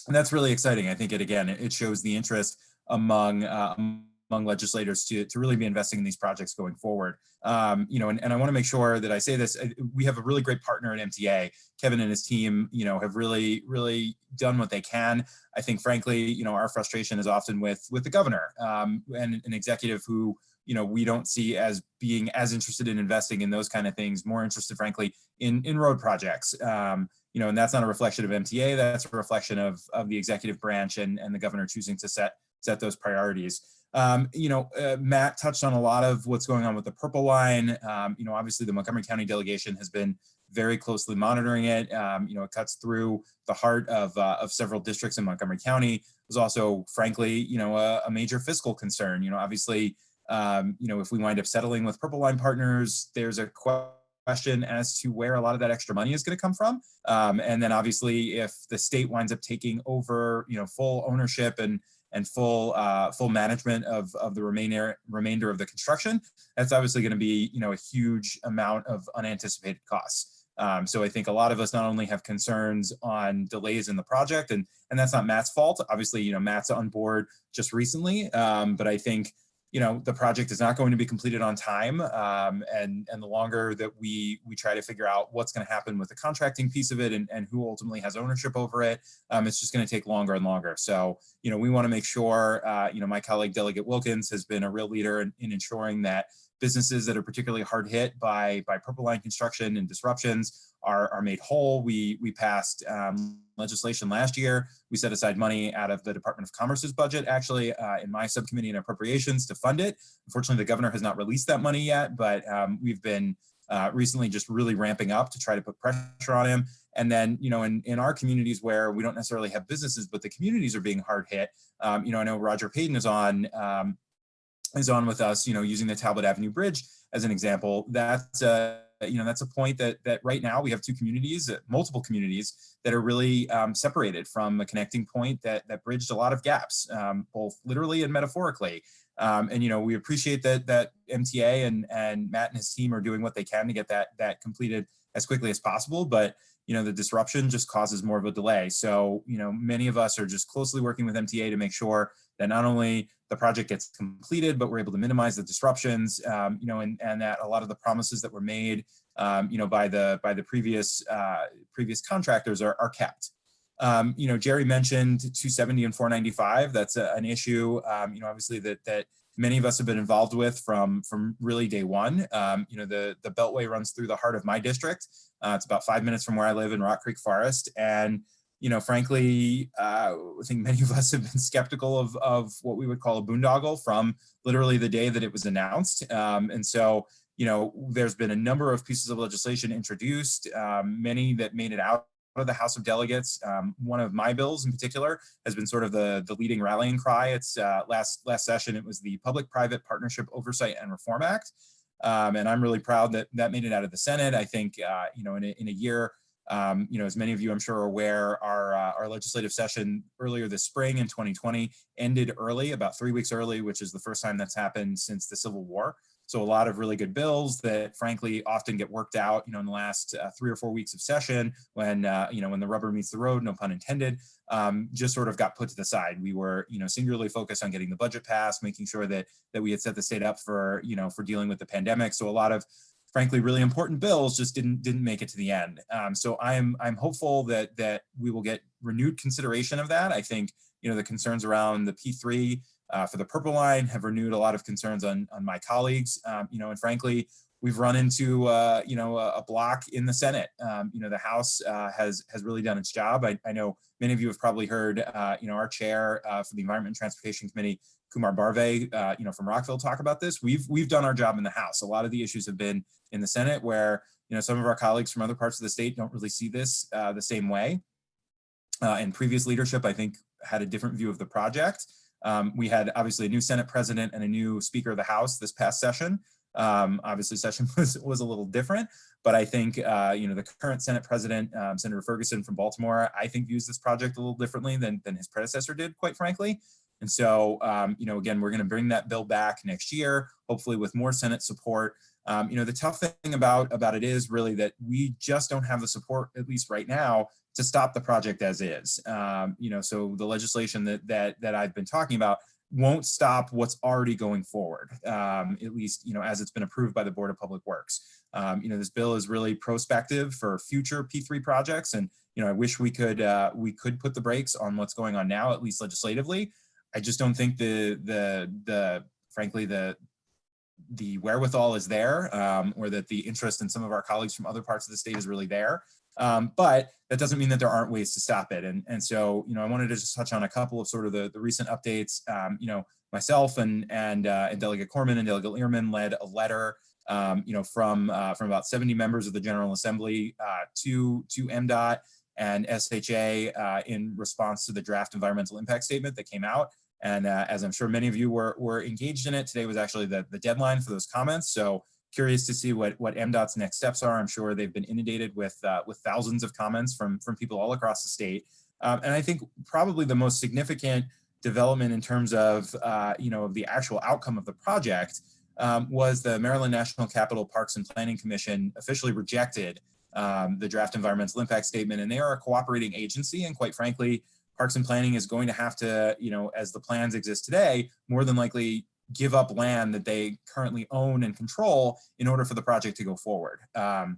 that's really exciting. I think it shows the interest among legislators to really be investing in these projects going forward. And I want to make sure that I say this. We have a really great partner at MTA. Kevin and his team, have really, really done what they can. I think, frankly, our frustration is often with the governor and an executive who, we don't see as being as interested in investing in those kind of things, more interested, frankly, in road projects. And that's not a reflection of MTA. That's a reflection of the executive branch and the governor choosing to set those priorities. Matt touched on a lot of what's going on with the Purple Line. Obviously the Montgomery County delegation has been very closely monitoring it. It cuts through the heart of several districts in Montgomery County. It was also, frankly, a major fiscal concern. Obviously, if we wind up settling with Purple Line partners, there's a question as to where a lot of that extra money is going to come from. And then obviously, if the state winds up taking over, full ownership and full management of the remainder of the construction, that's obviously going to be a huge amount of unanticipated costs. So I think a lot of us not only have concerns on delays in the project, and that's not Matt's fault. Obviously, Matt's on board just recently, but I think the project is not going to be completed on time, and the longer that we try to figure out what's going to happen with the contracting piece of it and who ultimately has ownership over it, it's just going to take longer and longer. So we want to make sure my colleague Delegate Wilkins has been a real leader in ensuring that businesses that are particularly hard hit by Purple Line construction and disruptions are made whole. We passed legislation last year. We set aside money out of the Department of Commerce's budget, actually, in my subcommittee in appropriations to fund it. Unfortunately, the governor has not released that money yet, but we've been recently just really ramping up to try to put pressure on him. And then, in our communities where we don't necessarily have businesses, but the communities are being hard hit. I know Roger Payton is on with us, using the Talbot Avenue Bridge as an example. That's a point that right now we have multiple communities that are really separated from a connecting point that bridged a lot of gaps, both literally and metaphorically. And we appreciate that MTA and Matt and his team are doing what they can to get that completed as quickly as possible. But the disruption just causes more of a delay. So many of us are just closely working with MTA to make sure that not only the project gets completed, but we're able to minimize the disruptions, and that a lot of the promises that were made, by the previous contractors are kept. Jerry mentioned 270 and 495. That's an issue, obviously that many of us have been involved with from really day one. The Beltway runs through the heart of my district. It's about 5 minutes from where I live in Rock Creek Forest. And, frankly, I think many of us have been skeptical of what we would call a boondoggle from literally the day that it was announced. And so, there's been a number of pieces of legislation introduced, many that made it out of the House of Delegates. One of my bills in particular has been sort of the leading rallying cry. It's last session, it was the Public-Private Partnership Oversight and Reform Act. And I'm really proud that that made it out of the Senate. I think, in a year, as many of you I'm sure are aware, our legislative session earlier this spring in 2020 ended early, about 3 weeks early, which is the first time that's happened since the Civil War. So a lot of really good bills that frankly often get worked out, in the last 3 or 4 weeks of session when, when the rubber meets the road, no pun intended, just sort of got put to the side. We were, singularly focused on getting the budget passed, making sure that we had set the state up for, for dealing with the pandemic. So a lot of frankly really important bills just didn't make it to the end. So I'm hopeful that we will get renewed consideration of that. I think, the concerns around the P3 for the Purple Line have renewed a lot of concerns on my colleagues, and frankly, we've run into, a block in the Senate. The House has really done its job. I know many of you have probably heard, our chair for the Environment and Transportation Committee, Kumar Barve, from Rockville talk about this. We've done our job in the House. A lot of the issues have been in the Senate where, some of our colleagues from other parts of the state don't really see this the same way. And previous leadership, I think, had a different view of the project. We had obviously a new Senate president and a new Speaker of the House this past session. Obviously, session was a little different, but I think the current Senate president, Senator Ferguson from Baltimore, I think views this project a little differently than his predecessor did, quite frankly. And so, again, we're going to bring that bill back next year, hopefully with more Senate support. The tough thing about it is really that we just don't have the support, at least right now, to stop the project as is. So the legislation that I've been talking about won't stop what's already going forward, at least, as it's been approved by the Board of Public Works. This bill is really prospective for future P3 projects. And, I wish we could put the brakes on what's going on now, at least legislatively. I just don't think frankly, the wherewithal is there, or that the interest in some of our colleagues from other parts of the state is really there. But that doesn't mean that there aren't ways to stop it. And so, I wanted to just touch on a couple of sort of the recent updates. Myself and Delegate Corman and Delegate Learman led a letter, from about 70 members of the General Assembly to MDOT and SHA in response to the draft environmental impact statement that came out. And as I'm sure many of you were engaged in it, today was actually the deadline for those comments. So curious to see what MDOT's next steps are. I'm sure they've been inundated with thousands of comments from people all across the state. And I think probably the most significant development in terms of, of the actual outcome of the project was the Maryland National Capital Parks and Planning Commission officially rejected the draft environmental impact statement. And they are a cooperating agency. And quite frankly, Parks and Planning is going to have to, as the plans exist today, more than likely give up land that they currently own and control in order for the project to go forward. And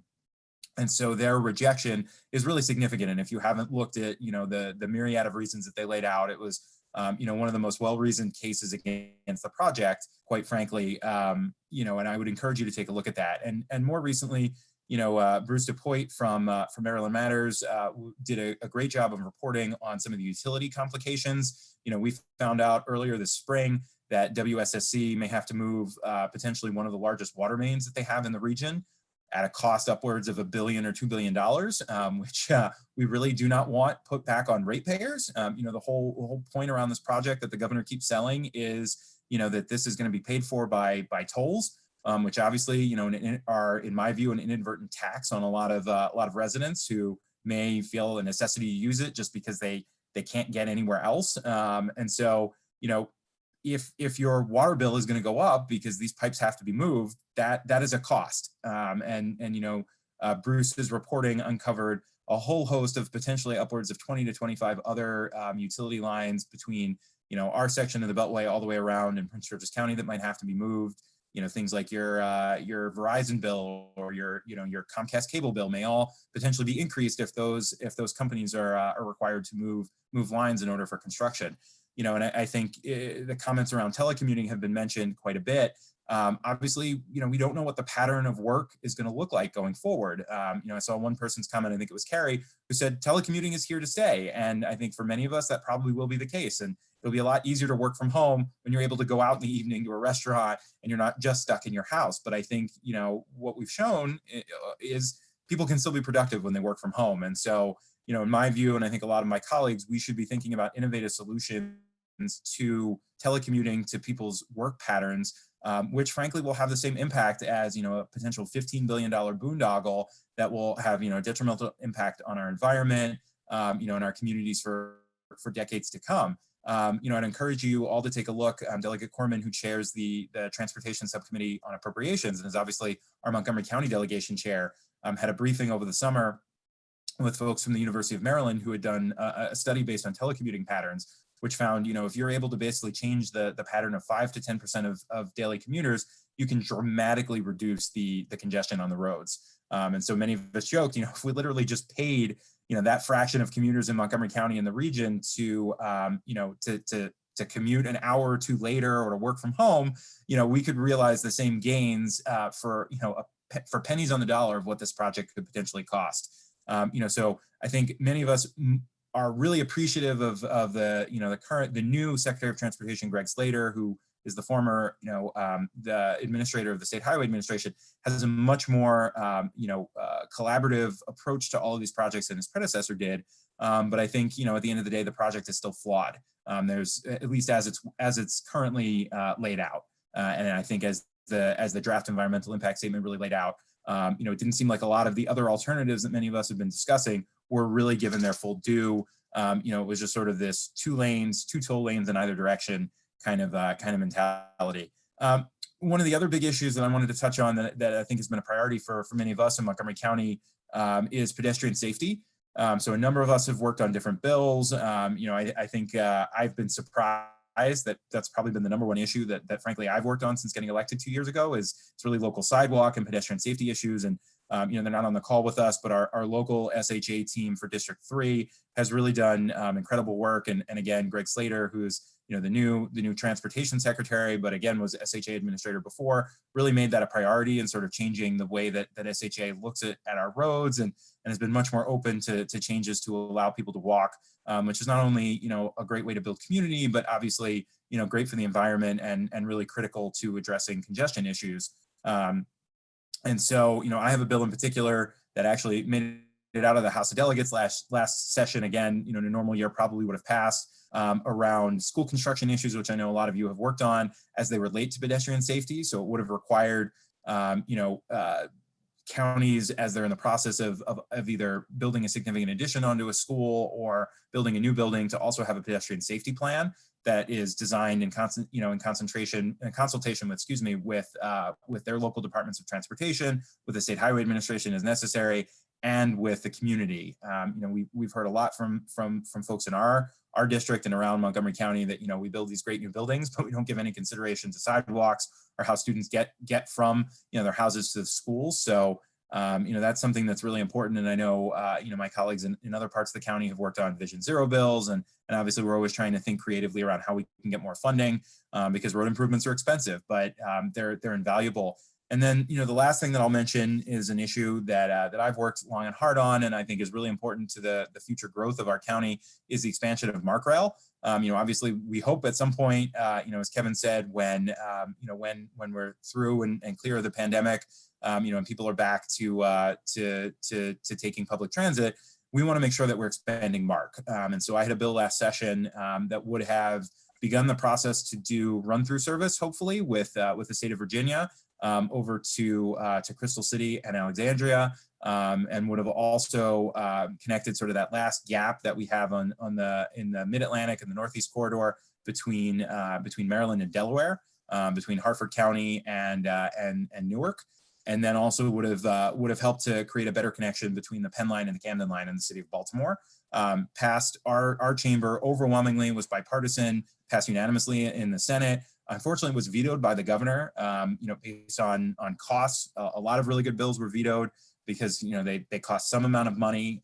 so their rejection is really significant. And if you haven't looked at, the myriad of reasons that they laid out, it was, one of the most well-reasoned cases against the project, quite frankly, and I would encourage you to take a look at that. And more recently, Bruce DePoit from Maryland Matters did a great job of reporting on some of the utility complications. We found out earlier this spring that WSSC may have to move potentially one of the largest water mains that they have in the region at a cost upwards of $1 billion or $2 billion, which we really do not want put back on ratepayers. The whole point around this project that the governor keeps selling is, that this is going to be paid for by tolls. Which obviously, are, in my view, an inadvertent tax on a lot of residents who may feel a necessity to use it just because they can't get anywhere else. And so, if your water bill is going to go up because these pipes have to be moved, that is a cost. Bruce's reporting uncovered a whole host of potentially upwards of 20 to 25 other utility lines between, our section of the Beltway all the way around in Prince George's County that might have to be moved. Things like your Verizon bill or your Comcast cable bill may all potentially be increased if those companies are required to move lines in order for construction. you know, and I think the comments around telecommuting have been mentioned quite a bit. Obviously, you know, we don't know what the pattern of work is going to look like going forward. You know, I saw one person's comment, I think it was Carrie, who said telecommuting is here to stay. And I think for many of us, that probably will be the case. And it'll be a lot easier to work from home when you're able to go out in the evening to a restaurant and you're not just stuck in your house. But I think, you know, what we've shown is people can still be productive when they work from home. And so, you know, in my view, and I think a lot of my colleagues, we should be thinking about innovative solutions to telecommuting, to people's work patterns, which frankly will have the same impact as, you know, a potential $15 billion boondoggle that will have, you know, a detrimental impact on our environment, you know, in our communities for decades to come. You know, I'd encourage you all to take a look. Delegate Corman, who chairs the Transportation Subcommittee on Appropriations and is obviously our Montgomery County delegation chair, had a briefing over the summer with folks from the University of Maryland who had done a study based on telecommuting patterns, which found, you know, if you're able to basically change the pattern of 5 to 10% of daily commuters, you can dramatically reduce the congestion on the roads. And so many of us joked, you know, if we literally just paid, you know, that fraction of commuters in Montgomery County and the region to, you know, to commute an hour or two later or to work from home, you know, we could realize the same gains for, you know, for pennies on the dollar of what this project could potentially cost. You know, so I think many of us are really appreciative of the, you know, the new Secretary of Transportation, Greg Slater, who is the former, you know, the administrator of the State Highway Administration, has a much more, you know, collaborative approach to all of these projects than his predecessor did. But I think, you know, at the end of the day, the project is still flawed. There's, at least as it's currently laid out. And I think as the draft environmental impact statement really laid out, you know, it didn't seem like a lot of the other alternatives that many of us have been discussing were really given their full due. You know, it was just sort of this two toll lanes in either direction kind of mentality. One of the other big issues that I wanted to touch on that I think has been a priority for many of us in Montgomery County is pedestrian safety. So a number of us have worked on different bills. You know, I think I've been surprised that that's probably been the number one issue that frankly I've worked on since getting elected 2 years ago. Is it's really local sidewalk and pedestrian safety issues. And you know, they're not on the call with us, but our local SHA team for District 3 has really done incredible work. And again, Greg Slater, who's, you know, the new transportation secretary, but again was SHA administrator before, really made that a priority and sort of changing the way that SHA looks at our roads and has been much more open to changes to allow people to walk, which is not only, you know, a great way to build community, but obviously, you know, great for the environment and really critical to addressing congestion issues. And so, you know, I have a bill in particular that actually made it out of the House of Delegates last session. Again, you know, in a normal year probably would have passed, around school construction issues, which I know a lot of you have worked on as they relate to pedestrian safety. So it would have required, you know, counties, as they're in the process of either building a significant addition onto a school or building a new building, to also have a pedestrian safety plan that is designed in consultation with their local departments of transportation, with the State Highway Administration as necessary, and with the community. You know, we've heard a lot from folks in our district and around Montgomery County that, you know, we build these great new buildings, but we don't give any consideration to sidewalks or how students get from, you know, their houses to the schools. So, you know, that's something that's really important. And I know, you know, my colleagues in other parts of the county have worked on Vision Zero bills, and obviously we're always trying to think creatively around how we can get more funding, because road improvements are expensive, but they're invaluable. And then, you know, the last thing that I'll mention is an issue that I've worked long and hard on, and I think is really important to the future growth of our county, is the expansion of MarkRail. You know, obviously we hope at some point, you know, as Kevin said, when you know, when we're through and clear of the pandemic, you know, and people are back to taking public transit, we want to make sure that we're expanding MARC. And so I had a bill last session that would have begun the process to do run-through service, hopefully, with the state of Virginia, over to Crystal City and Alexandria, and would have also connected sort of that last gap that we have in the Mid-Atlantic and the Northeast corridor between Maryland and Delaware, between Harford County and Newark. And then also would have helped to create a better connection between the Penn line and the Camden line in the city of Baltimore. Passed our chamber overwhelmingly, was bipartisan, passed unanimously in the Senate. Unfortunately, it was vetoed by the governor. You know, based on costs. A lot of really good bills were vetoed because, you know, they cost some amount of money.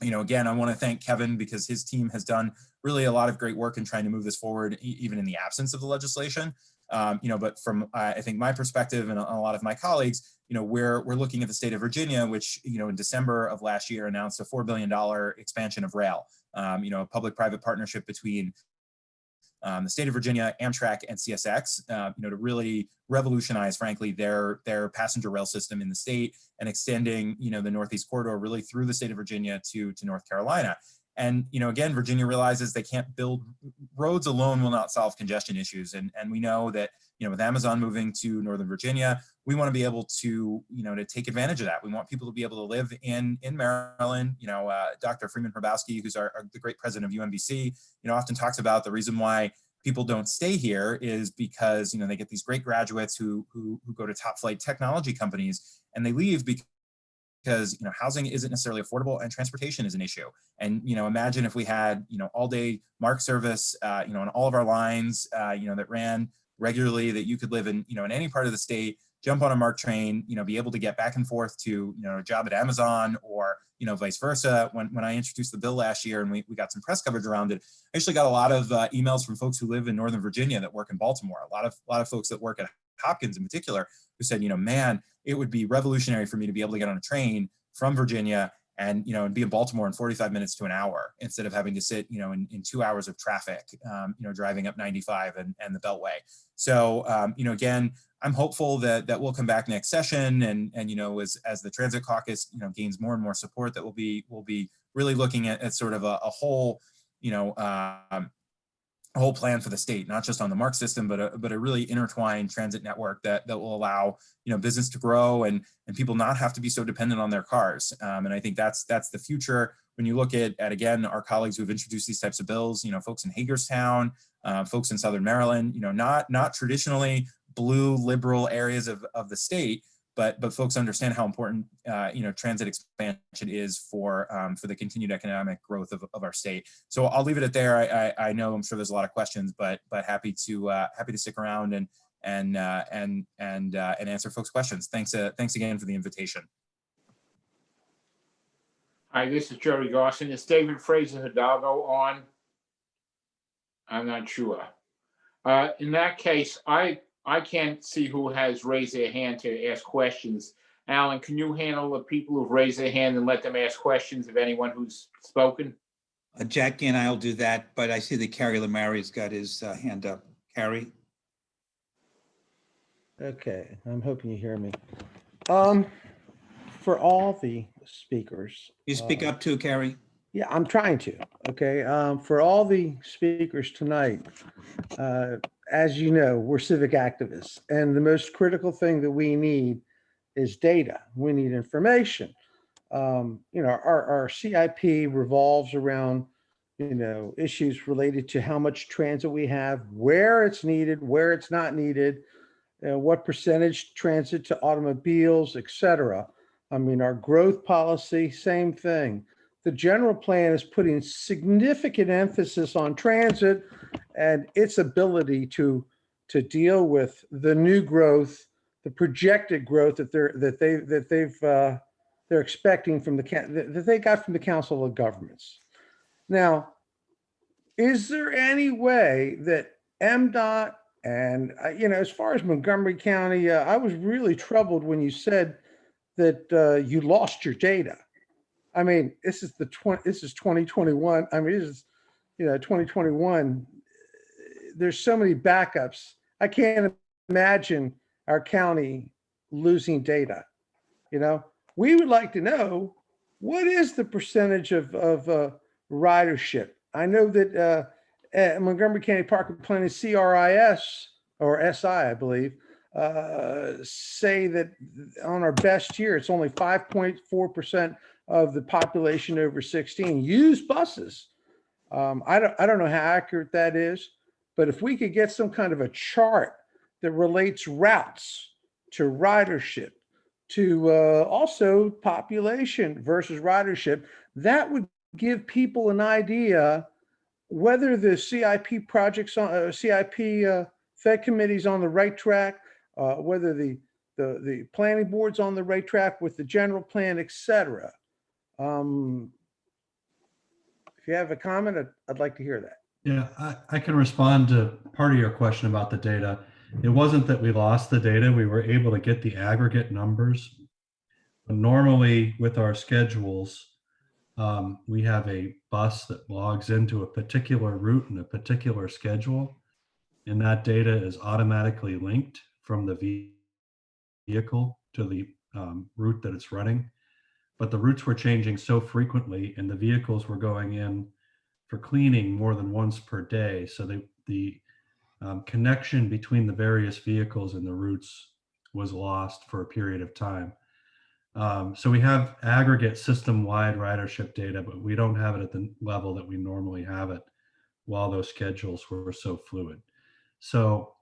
Again, I want to thank Kevin because his team has done really a lot of great work in trying to move this forward, even in the absence of the legislation. But from I think my perspective and a lot of my colleagues, we're looking at the state of Virginia, which in December of last year announced a $4 billion expansion of rail. A public-private partnership between the state of Virginia, Amtrak, and CSX, to really revolutionize, frankly, their passenger rail system in the state and extending, the Northeast corridor really through the state of Virginia to North Carolina. And, again, Virginia realizes they can't build roads alone will not solve congestion issues. And we know that, with Amazon moving to Northern Virginia, we want to be able to, to take advantage of that. We want people to be able to live in Maryland. Dr. Freeman Hrabowski, who's the great president of UMBC, often talks about the reason why people don't stay here is because, they get these great graduates who go to top flight technology companies and they leave because housing isn't necessarily affordable and transportation is an issue. And imagine if we had all day MARC service on all of our lines that ran regularly, that you could live in in any part of the state, jump on a MARC train, be able to get back and forth to a job at Amazon or vice versa. When I introduced the bill last year and we got some press coverage around it, I actually got a lot of emails from folks who live in Northern Virginia that work in Baltimore. A lot of folks that work at Hopkins in particular who said, man, it would be revolutionary for me to be able to get on a train from Virginia and and be in Baltimore in 45 minutes to an hour instead of having to sit in 2 hours of traffic driving up 95 and the Beltway. So again, I'm hopeful that we'll come back next session and as the Transit Caucus gains more and more support, that we'll be really looking at sort of a whole a whole plan for the state, not just on the MARC system, but a really intertwined transit network that will allow business to grow and people not have to be so dependent on their cars. And I think that's the future. When you look at again our colleagues who've introduced these types of bills, folks in Hagerstown, folks in Southern Maryland, not traditionally blue liberal areas of the state, but folks understand how important transit expansion is for the continued economic growth of our state. So I'll leave it at there. I know I'm sure there's a lot of questions, but happy to stick around and answer folks' questions. Thanks again for the invitation. Hi, this is Jerry Garson. Is David Fraser Hidalgo on? I'm not sure. In that case, I can't see who has raised their hand to ask questions. Alan, can you handle the people who've raised their hand and let them ask questions of anyone who's spoken? Jackie and I'll do that, but I see that Carrie Lamari's got his hand up. Carrie? Okay, I'm hoping you hear me. For all the speakers. You speak up too, Carrie? Yeah, I'm trying to. Okay, for all the speakers tonight, as you know, we're civic activists, and the most critical thing that we need is data. We need information. Our CIP revolves around, issues related to how much transit we have, where it's needed, where it's not needed, what percentage transit to automobiles, et cetera. Our growth policy, same thing. The general plan is putting significant emphasis on transit and its ability to deal with the new growth, the projected growth that they're expecting from that they got from the Council of Governments. Now, is there any way that MDOT and as far as Montgomery County, I was really troubled when you said that you lost your data. This is 2021. This is 2021. There's so many backups. I can't imagine our county losing data. We would like to know what is the percentage of ridership. I know that Montgomery County Park and Planning CRIS or SI, I believe, say that on our best year, it's only 5.4% of the population over 16 use buses. I don't know how accurate that is, but if we could get some kind of a chart that relates routes to ridership, to also population versus ridership, that would give people an idea whether the CIP projects on CIP Fed committee's on the right track, whether the planning board's on the right track with the general plan, et cetera. If you have a comment, I'd like to hear that. Yeah, I can respond to part of your question about the data. It wasn't that we lost the data. We were able to get the aggregate numbers. But normally with our schedules, we have a bus that logs into a particular route and a particular schedule. And that data is automatically linked from the vehicle to the route that it's running. But the routes were changing so frequently and the vehicles were going in for cleaning more than once per day. So the connection between the various vehicles and the routes was lost for a period of time. So we have aggregate system-wide ridership data, but we don't have it at the level that we normally have it while those schedules were so fluid. So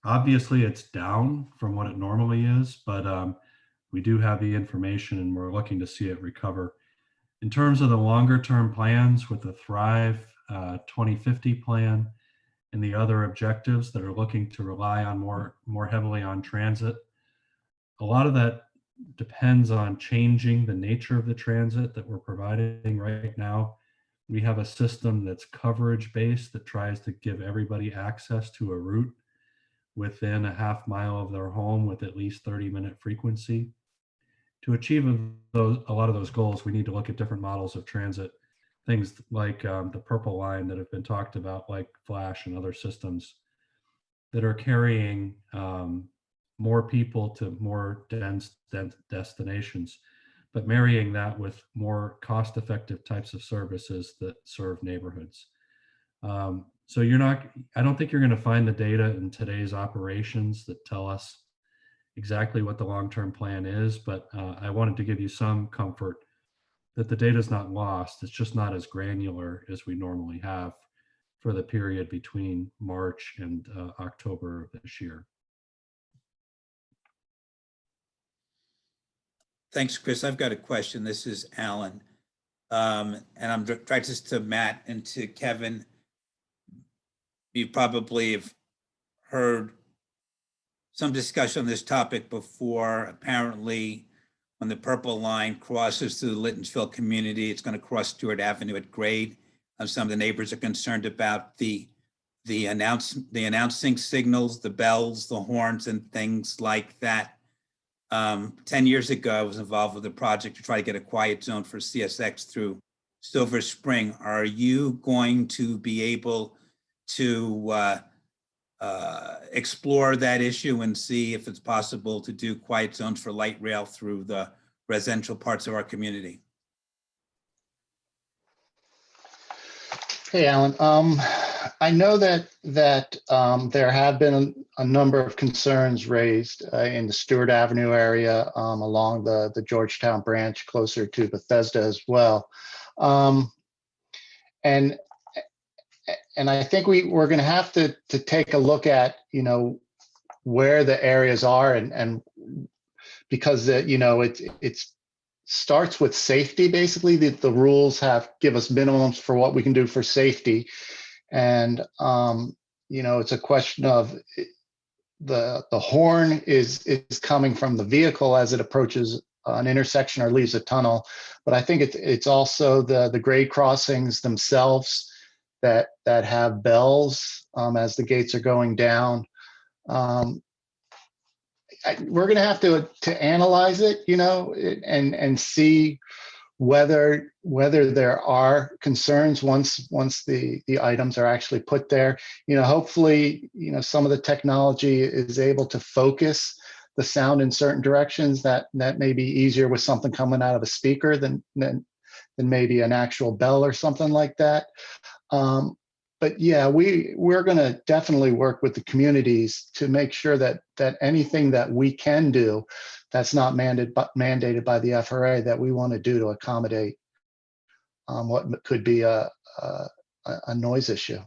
obviously it's down from what it normally is, but we do have the information and we're looking to see it recover. In terms of the longer term plans with the Thrive 2050 plan and the other objectives that are looking to rely on more heavily on transit, a lot of that depends on changing the nature of the transit that we're providing right now. We have a system that's coverage based that tries to give everybody access to a route within a half mile of their home with at least 30-minute frequency. To achieve a lot of those goals, we need to look at different models of transit, things like the Purple Line that have been talked about, like Flash and other systems that are carrying more people to more dense destinations, but marrying that with more cost-effective types of services that serve neighborhoods. So I don't think you're going to find the data in today's operations that tell us exactly what the long-term plan is, but I wanted to give you some comfort that the data is not lost. It's just not as granular as we normally have for the period between March and October of this year. Thanks, Chris. I've got a question. This is Alan. And I'm trying to Matt and to Kevin. You probably have heard some discussion on this topic before. Apparently, when the Purple Line crosses through the Littonsville community, it's going to cross Stewart Avenue at grade. Some of the neighbors are concerned about the announcing signals, the bells, the horns, and things like that. 10 years ago, I was involved with a project to try to get a quiet zone for CSX through Silver Spring. Are you going to be able to explore that issue and see if it's possible to do quiet zones for light rail through the residential parts of our community? Hey, Alan. I know that there have been a number of concerns raised in the Stewart Avenue area along the Georgetown branch closer to Bethesda as well. And I think we're going to have to take a look at, where the areas are and because, it starts with safety. Basically, the rules give us minimums for what we can do for safety. And, it's a question of the horn is coming from the vehicle as it approaches an intersection or leaves a tunnel. But I think it's also the grade crossings themselves that have bells as the gates are going down. We're going to have to analyze it, and see whether there are concerns once the items are actually put there. Hopefully, some of the technology is able to focus the sound in certain directions that may be easier with something coming out of a speaker than maybe an actual bell or something like that. But yeah, we're going to definitely work with the communities to make sure that anything that we can do that's not mandated by the FRA that we want to do to accommodate what could be a noise issue.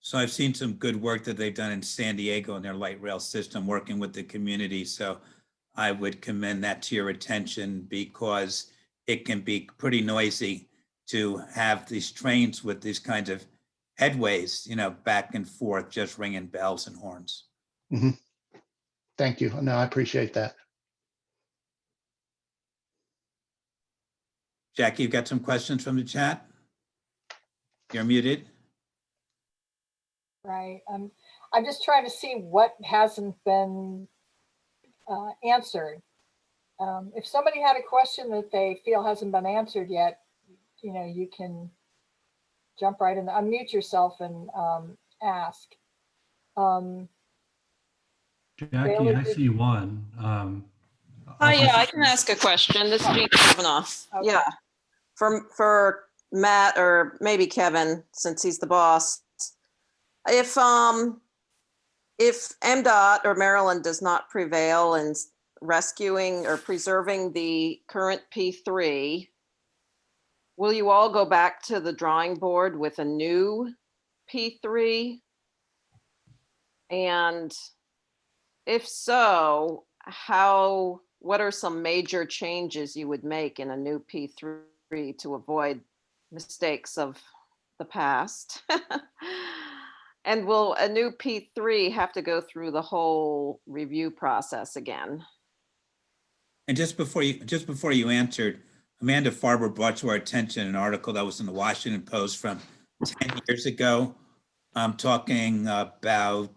So I've seen some good work that they've done in San Diego in their light rail system, working with the community. So I would commend that to your attention because it can be pretty noisy to have these trains with these kinds of headways, back and forth, just ringing bells and horns. Mm-hmm. Thank you. No, I appreciate that. Jackie, you've got some questions from the chat? You're muted. Right. I'm just trying to see what hasn't been answered. If somebody had a question that they feel hasn't been answered yet, you know, you can jump right in, unmute yourself and ask. Jackie, Bailey, I see one. Oh, yeah, I can ask a question. This is Jean Kavanaugh. Okay. Yeah. For Matt or maybe Kevin, since he's the boss. If MDOT or Maryland does not prevail in rescuing or preserving the current P3, will you all go back to the drawing board with a new P3? And if so, what are some major changes you would make in a new P3 to avoid mistakes of the past? And will a new P3 have to go through the whole review process again? And just before you answered, Amanda Farber brought to our attention an article that was in the Washington Post from 10 years ago, talking about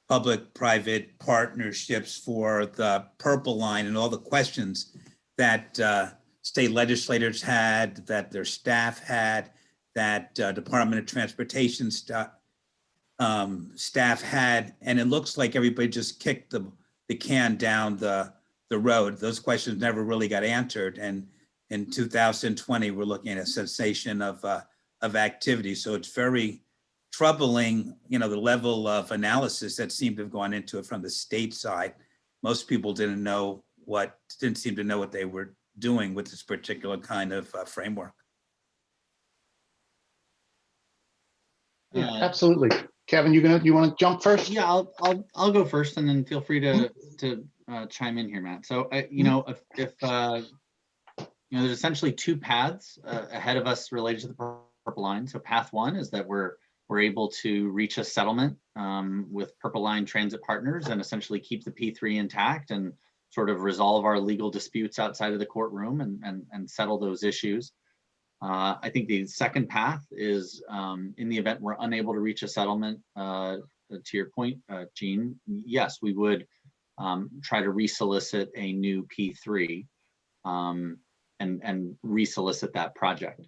public-private partnerships for the Purple Line and all the questions that state legislators had, that their staff had, that Department of Transportation staff had, and it looks like everybody just kicked the can down the road. Those questions never really got answered, and in 2020 we're looking at a cessation of activity. So it's very troubling, you know, the level of analysis that seemed to have gone into it from the state side. Most people didn't seem to know what they were doing with this particular kind of framework. Yeah, absolutely. Kevin, you want to jump first? Yeah, I'll go first, and then feel free to chime in here, Matt. So you know, if you know, there's essentially two paths ahead of us related to the Purple Line. So path one is that we're able to reach a settlement with Purple Line Transit Partners and essentially keep the P3 intact and sort of resolve our legal disputes outside of the courtroom and settle those issues. I think the second path is in the event we're unable to reach a settlement, to your point, Jean, yes, we would try to resolicit a new P3 and resolicit that project.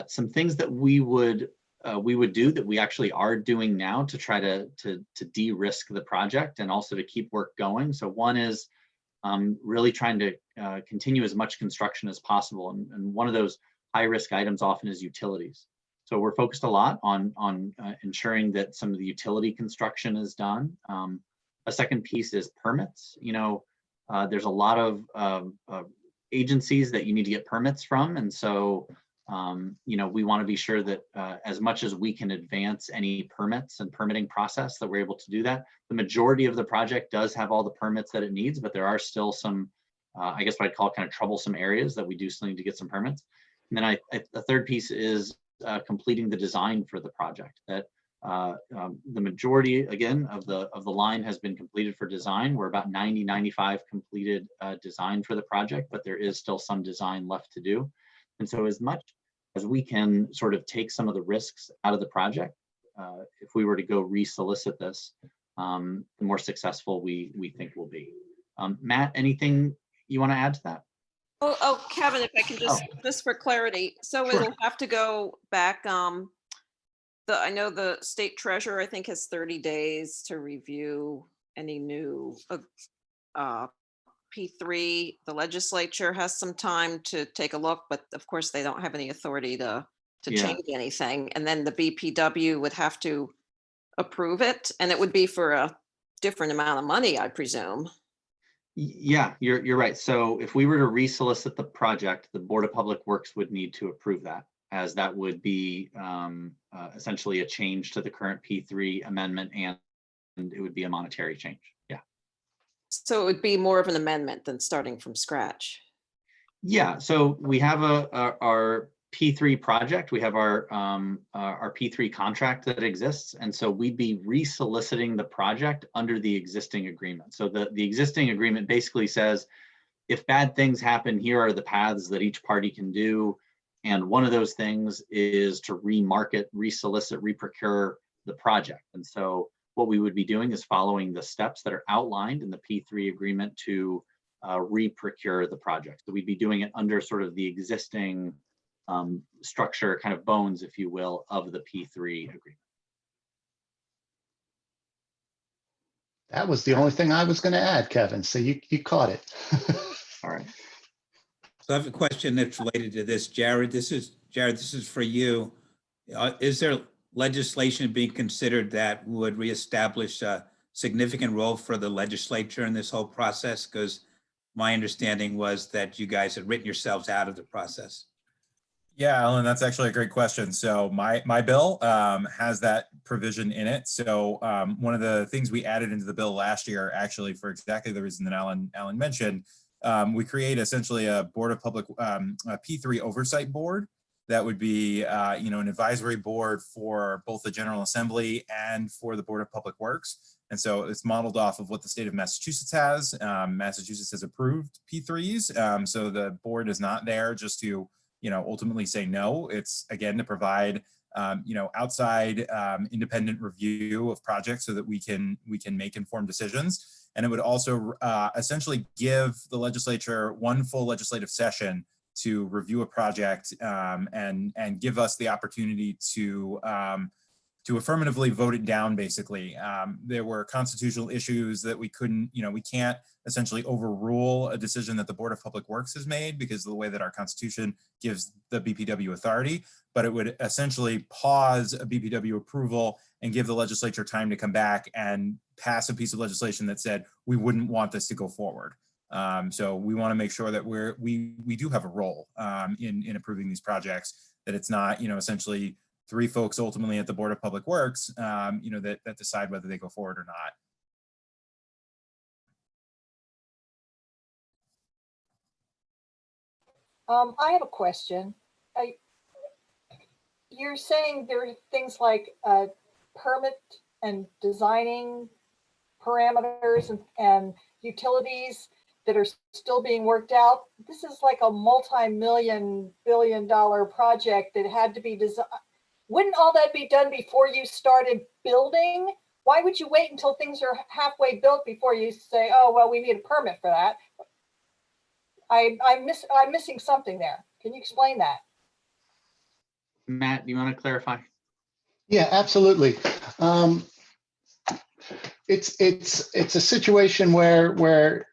Some things that we would do that we actually are doing now to try to de-risk the project and also to keep work going. So one is really trying to continue as much construction as possible. And one of those high-risk items often is utilities. So we're focused a lot on ensuring that some of the utility construction is done. A second piece is permits. You know, there's a lot of agencies that you need to get permits from. And so, you know, we want to be sure that as much as we can advance any permits and permitting process, that we're able to do that. The majority of the project does have all the permits that it needs, but there are still some, I guess what I'd call kind of troublesome areas that we do still need to get some permits. And then the third piece is completing the design for the project. That the majority, again, of the line has been completed for design. We're about 90-95 completed design for the project, but there is still some design left to do. And so as much as we can sort of take some of the risks out of the project, if we were to go resolicit this, the more successful we think we'll be. Matt, anything you want to add to that? Oh, Kevin, if I can just for clarity. So Sure. It'll have to go back. I know the state treasurer, I think, has 30 days to review any new P3. The legislature has some time to take a look, but of course they don't have any authority to change anything. And then the BPW would have to approve it, and it would be for a different amount of money, I presume. Yeah, you're right. So if we were to resolicit the project, the Board of Public Works would need to approve that, as that would be essentially a change to the current P3 amendment, and it would be a monetary change. Yeah. So it would be more of an amendment than starting from scratch. Yeah. So we have our P3 project. We have our P3 contract that exists, and so we'd be resoliciting the project under the existing agreement. So the existing agreement basically says, if bad things happen, here are the paths that each party can do. And one of those things is to remarket, resolicit, reprocure the project. And so what we would be doing is following the steps that are outlined in the P3 agreement to reprocure the project. So we'd be doing it under sort of the existing structure, kind of bones, if you will, of the P3 agreement. That was the only thing I was going to add, Kevin. So you caught it. All right. So I have a question that's related to this. Jared, this is for you. Is there legislation being considered that would reestablish a significant role for the legislature in this whole process? Because my understanding was that you guys had written yourselves out of the process. Yeah, Alan, that's actually a great question. So my bill has that provision in it. So one of the things we added into the bill last year, actually for exactly the reason that Alan mentioned, we create essentially a board of public, a P3 oversight board that would be, an advisory board for both the General Assembly and for the Board of Public Works. And so it's modeled off of what the state of Massachusetts has. Massachusetts has approved P3s. So the board is not there just to, ultimately say no. It's again to provide, outside independent review of projects so that we can make informed decisions. And it would also essentially give the legislature one full legislative session to review a project and give us the opportunity to affirmatively vote it down, basically. There were constitutional issues that we couldn't, we can't essentially overrule a decision that the Board of Public Works has made because of the way that our Constitution gives the BPW authority, but it would essentially pause a BPW approval and give the legislature time to come back and pass a piece of legislation that said we wouldn't want this to go forward. So we want to make sure that we do have a role in approving these projects, that it's not, essentially three folks ultimately at the Board of Public Works, that decide whether they go forward or not. I have a question. You're saying there are things like permit and designing parameters and utilities that are still being worked out. This is like a multi-billion project that had to be designed. Wouldn't all that be done before you started building? Why would you wait until things are halfway built before you say, oh, well, we need a permit for that? I'm missing something there. Can you explain that? Matt, do you want to clarify? Yeah, absolutely. It's a situation where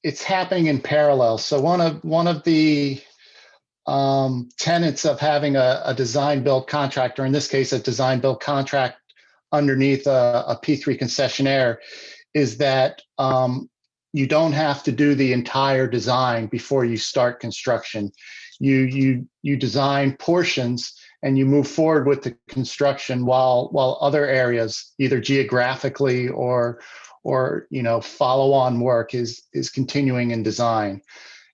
it's happening in parallel. So one of the tenets of having a design build contract, or in this case, a design build contract underneath a P3 concessionaire, is that you don't have to do the entire design before you start construction. You design portions and you move forward with the construction while other areas, either geographically or follow-on work is continuing in design.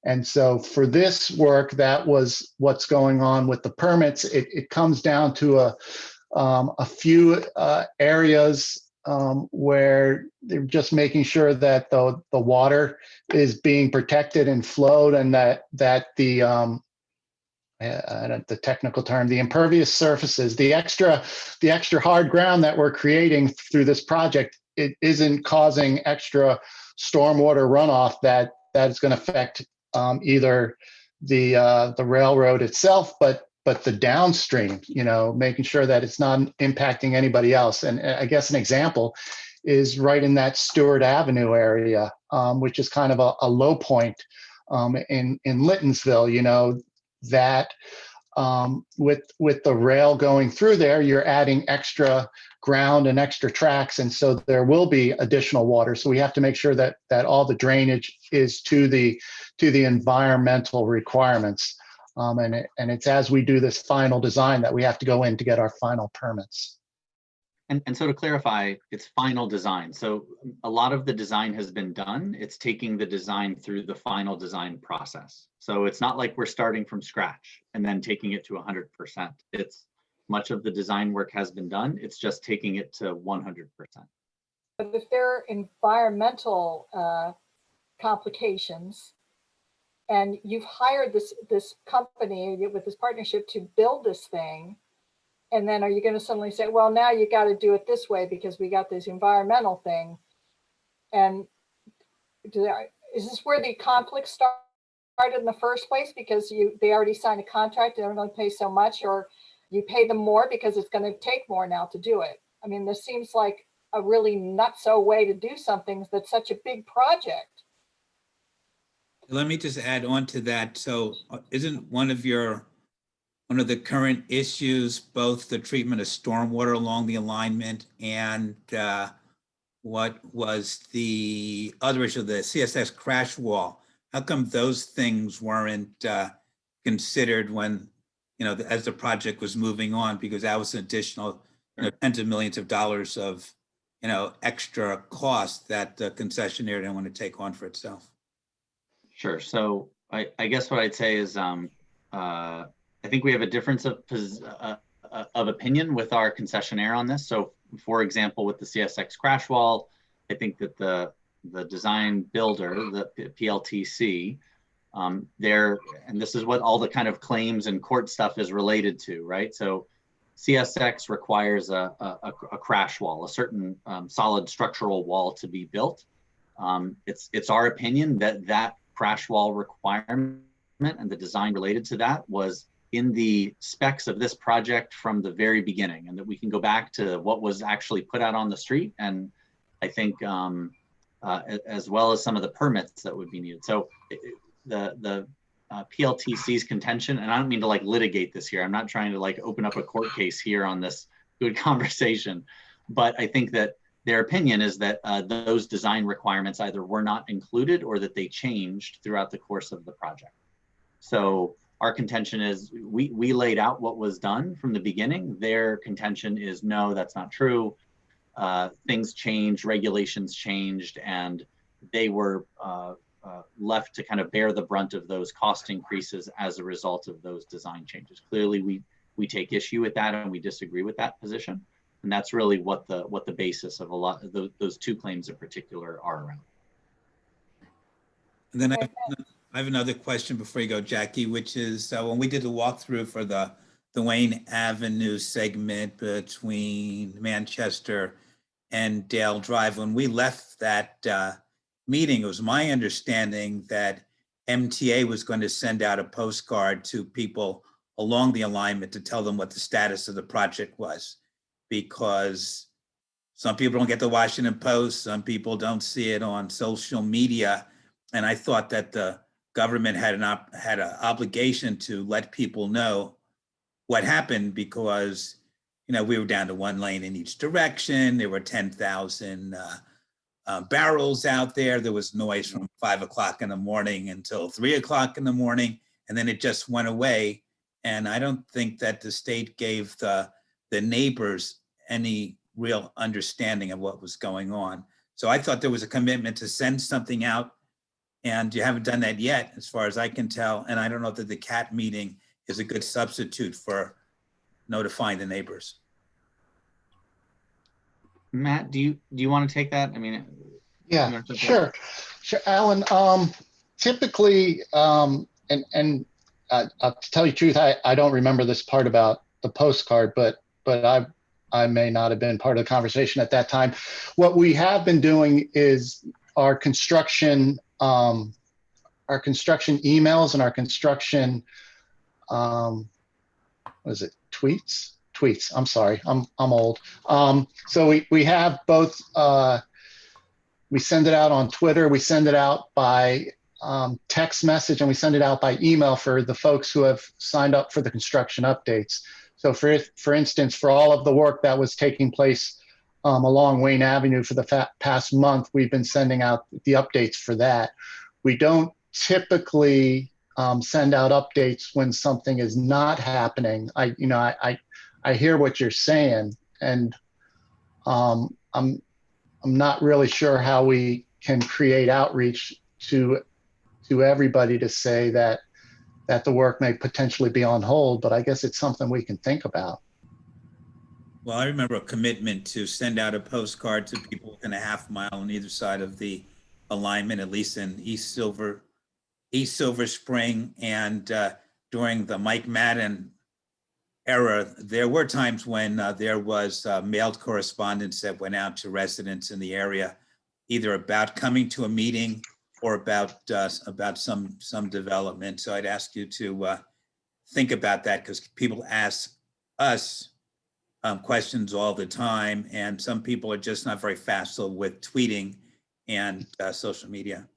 And so for this work, that was what's going on with the permits. It comes down to a few areas where they're just making sure that the water is being protected and flowed, and that the technical term, the impervious surfaces, the extra hard ground that we're creating through this project, it isn't causing extra stormwater runoff that is going to affect either the railroad itself, but the downstream, making sure that it's not impacting anybody else. And I guess an example is right in that Stewart Avenue area, which is kind of a low point in Littonsville, that with the rail going through there, you're adding extra ground and extra tracks. And so there will be additional water. So we have to make sure that all the drainage is to the environmental requirements. And it's as we do this final design that we have to go in to get our final permits. And so to clarify, it's final design. So a lot of the design has been done. It's taking the design through the final design process. So it's not like we're starting from scratch and then taking it to 100%. It's much of the design work has been done. It's just taking it to 100%. But if there are environmental complications, and you've hired this company with this partnership to build this thing. And then are you going to suddenly say, well, now you got to do it this way because we got this environmental thing? And is this where the conflict started in the first place, because they already signed a contract and they're going to pay so much, or you pay them more because it's going to take more now to do it? I mean, this seems like a really nutso way to do something that's such a big project. Let me just add on to that. So isn't one of the current issues both the treatment of stormwater along the alignment and what was the other issue, the CSX crash wall? How come those things weren't considered when, as the project was moving on? Because that was an additional tens of millions of dollars of, extra cost that the concessionaire didn't want to take on for itself. Sure. So I guess what I'd say is I think we have a difference of opinion with our concessionaire on this. So, for example, with the CSX crash wall, I think that the design builder, the PLTC, and this is what all the kind of claims and court stuff is related to, right? So CSX requires a crash wall, a certain solid structural wall to be built. It's our opinion that crash wall requirement and the design related to that was in the specs of this project from the very beginning, and that we can go back to what was actually put out on the street. And I think as well as some of the permits that would be needed. So the PLTC's contention, and I don't mean to litigate this here. I'm not trying to open up a court case here on this good conversation, but I think that their opinion is that those design requirements either were not included or that they changed throughout the course of the project. So our contention is we laid out what was done from the beginning. Their contention is no, that's not true. Things changed, regulations changed, and they were left to kind of bear the brunt of those cost increases as a result of those design changes. Clearly, we take issue with that and we disagree with that position. And that's really what the basis of a lot of those two claims in particular are around. And then I have another question before you go, Jackie, which is when we did the walkthrough for the Wayne Avenue segment between Manchester and Dale Drive, when we left that meeting, it was my understanding that MTA was going to send out a postcard to people along the alignment to tell them what the status of the project was, because some people don't get the Washington Post, some people don't see it on social media. And I thought that the government had an obligation to let people know what happened, because we were down to one lane in each direction. There were 10,000 barrels out there. There was noise from 5 o'clock in the morning until 3 o'clock in the morning, and then it just went away. And I don't think that the state gave the neighbors any real understanding of what was going on. So I thought there was a commitment to send something out, and you haven't done that yet, as far as I can tell. And I don't know that the CAT meeting is a good substitute for notifying the neighbors. Matt, do you want to take that? I mean, yeah, sure, Alan. Typically, and to tell you the truth, I don't remember this part about the postcard, but I may not have been part of the conversation at that time. What we have been doing is our construction emails and our construction, what is it, tweets? I'm sorry, I'm old. So we have both, we send it out on Twitter, we send it out by text message, and we send it out by email for the folks who have signed up for the construction updates. So for instance, for all of the work that was taking place along Wayne Avenue for the past month, we've been sending out the updates for that. We don't typically send out updates when something is not happening. I hear what you're saying, and I'm not really sure how we can create outreach to everybody to say that the work may potentially be on hold, but I guess it's something we can think about. Well, I remember a commitment to send out a postcard to people within a half mile on either side of the alignment, at least in East Silver East Silver Spring and during the Mike Madden era, there were times when there was mailed correspondence that went out to residents in the area, either about coming to a meeting or about some development. So I'd ask you to think about that, because people ask us questions all the time, and some people are just not very facile with tweeting and social media.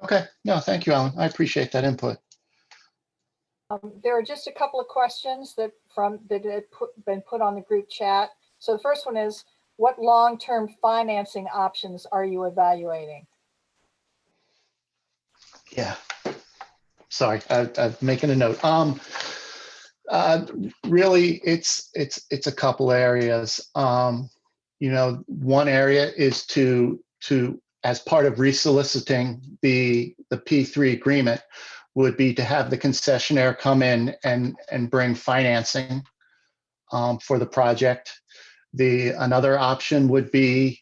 Okay, no, thank you, Alan. I appreciate that input. There are just a couple of questions that had been put on the group chat. So the first one is, what long-term financing options are you evaluating? Yeah. Sorry, I'm making a note. Really, it's a couple areas. One area is to as part of resoliciting the P3 agreement would be to have the concessionaire come in and bring financing for the project. Another option would be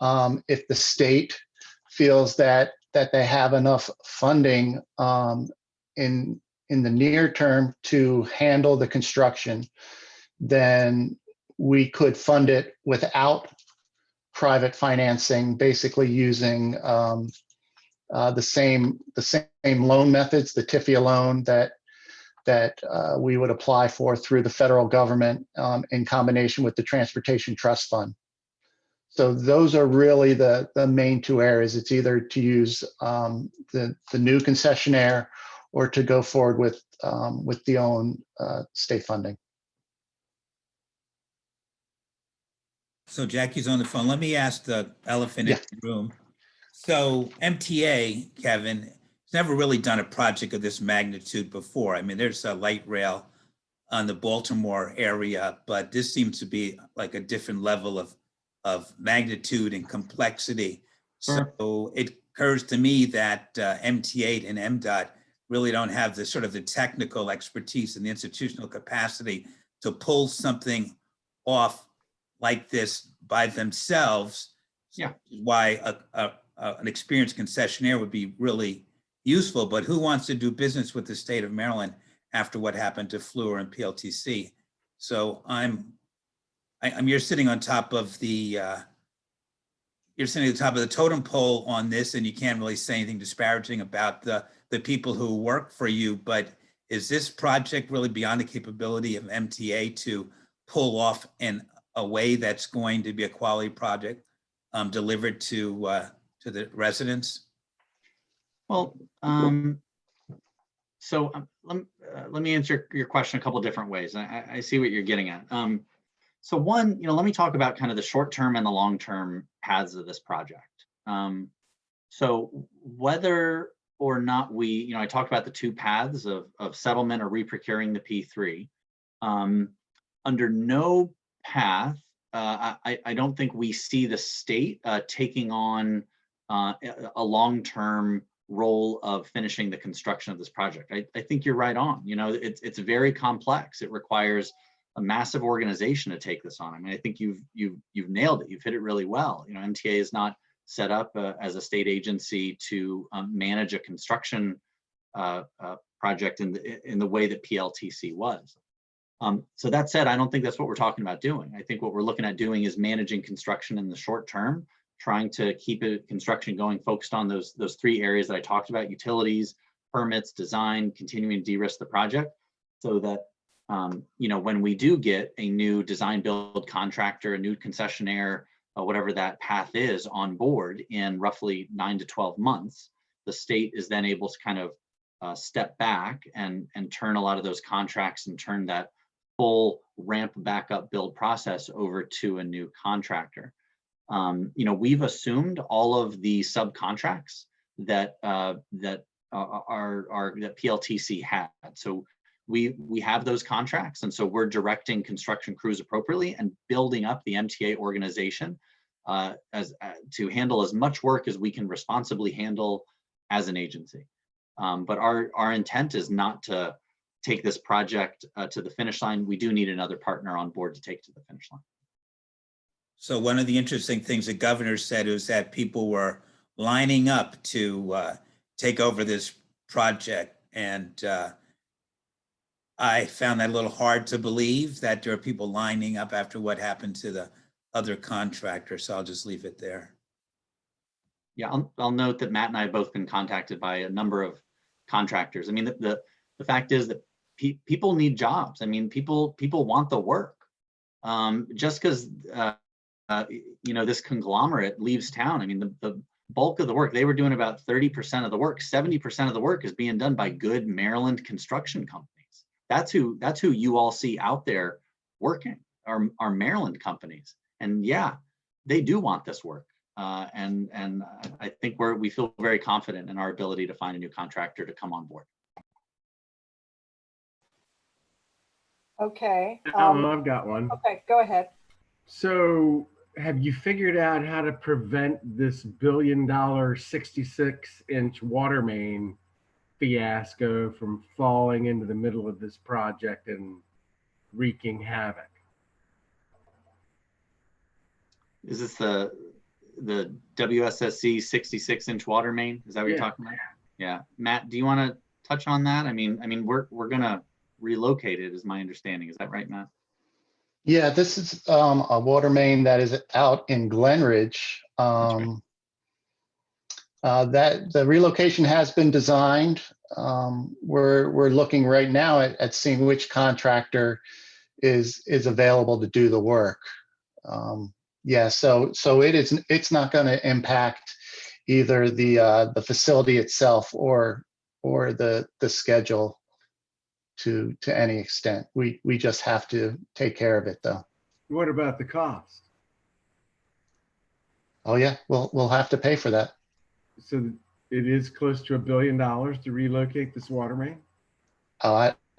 if the state feels that they have enough funding in the near term to handle the construction, then we could fund it without private financing, basically using the same loan methods, the TIFIA loan that we would apply for through the federal government in combination with the Transportation Trust Fund. So those are really the main two areas. It's either to use the new concessionaire or to go forward with the own state funding. So Jackie's on the phone. Let me ask the elephant in the room. So MTA, Kevin, has never really done a project of this magnitude before. I mean, there's a light rail on the Baltimore area, but this seems to be like a different level of magnitude and complexity. So it occurs to me that MTA and MDOT really don't have the sort of the technical expertise and the institutional capacity to pull something off like this by themselves. Yeah. Why an experienced concessionaire would be really useful, but who wants to do business with the state of Maryland after what happened to Fluor and PLTC? So you're sitting on top of the totem pole on this, and you can't really say anything disparaging about the people who work for you. But is this project really beyond the capability of MTA to pull off in a way that's going to be a quality project delivered to the residents? Well, so let me answer your question a couple different ways. I see what you're getting at. So one, let me talk about kind of the short-term and the long-term paths of this project. So whether or not we, I talked about the two paths of settlement or reprocuring the P3. Under no path, I don't think we see the state taking on a long-term role of finishing the construction of this project. I think you're right on. It's very complex. It requires a massive organization to take this on. I mean, I think you've nailed it. You've hit it really well. MTA is not set up as a state agency to manage a construction project in the way that PLTC was. So that said, I don't think that's what we're talking about doing. I think what we're looking at doing is managing construction in the short term, trying to keep construction going, focused on those three areas that I talked about: utilities, permits, design, continuing to de-risk the project, so that when we do get a new design build contractor, a new concessionaire, whatever that path is, on board in roughly 9 to 12 months, the state is then able to kind of step back and turn a lot of those contracts and turn that full ramp back up build process over to a new contractor. We've assumed all of the subcontracts that PLTC had. So we have those contracts, and so we're directing construction crews appropriately and building up the MTA organization to handle as much work as we can responsibly handle as an agency. But our intent is not to take this project to the finish line. We do need another partner on board to take to the finish line. So one of the interesting things the governor said was that people were lining up to take over this project. And I found that a little hard to believe that there are people lining up after what happened to the other contractor. So I'll just leave it there. Yeah, I'll note that Matt and I have both been contacted by a number of contractors. I mean, the fact is that people need jobs. I mean, people want the work. Just because this conglomerate leaves town, I mean, the bulk of the work, they were doing about 30% of the work. 70% of the work is being done by good Maryland construction companies. That's who you all see out there working, are Maryland companies. And yeah, they do want this work. And I think we feel very confident in our ability to find a new contractor to come on board. Okay. I've got one. Okay, go ahead. So have you figured out how to prevent this $1 billion 66-inch water main fiasco from falling into the middle of this project and wreaking havoc? Is this the WSSC 66-inch water main? Is that what you're talking about? Yeah. Matt, do you want to touch on that? I mean, we're gonna relocate it, is my understanding. Is that right, Matt? Yeah, this is a water main that is out in Glenridge. That the relocation has been designed. We're looking right now at seeing which contractor is available to do the work. Yeah, so it's not going to impact either the facility itself or the schedule to any extent. We just have to take care of it though. What about the cost? Oh yeah, we'll have to pay for that. So it is close to $1 billion to relocate this water main? Oh,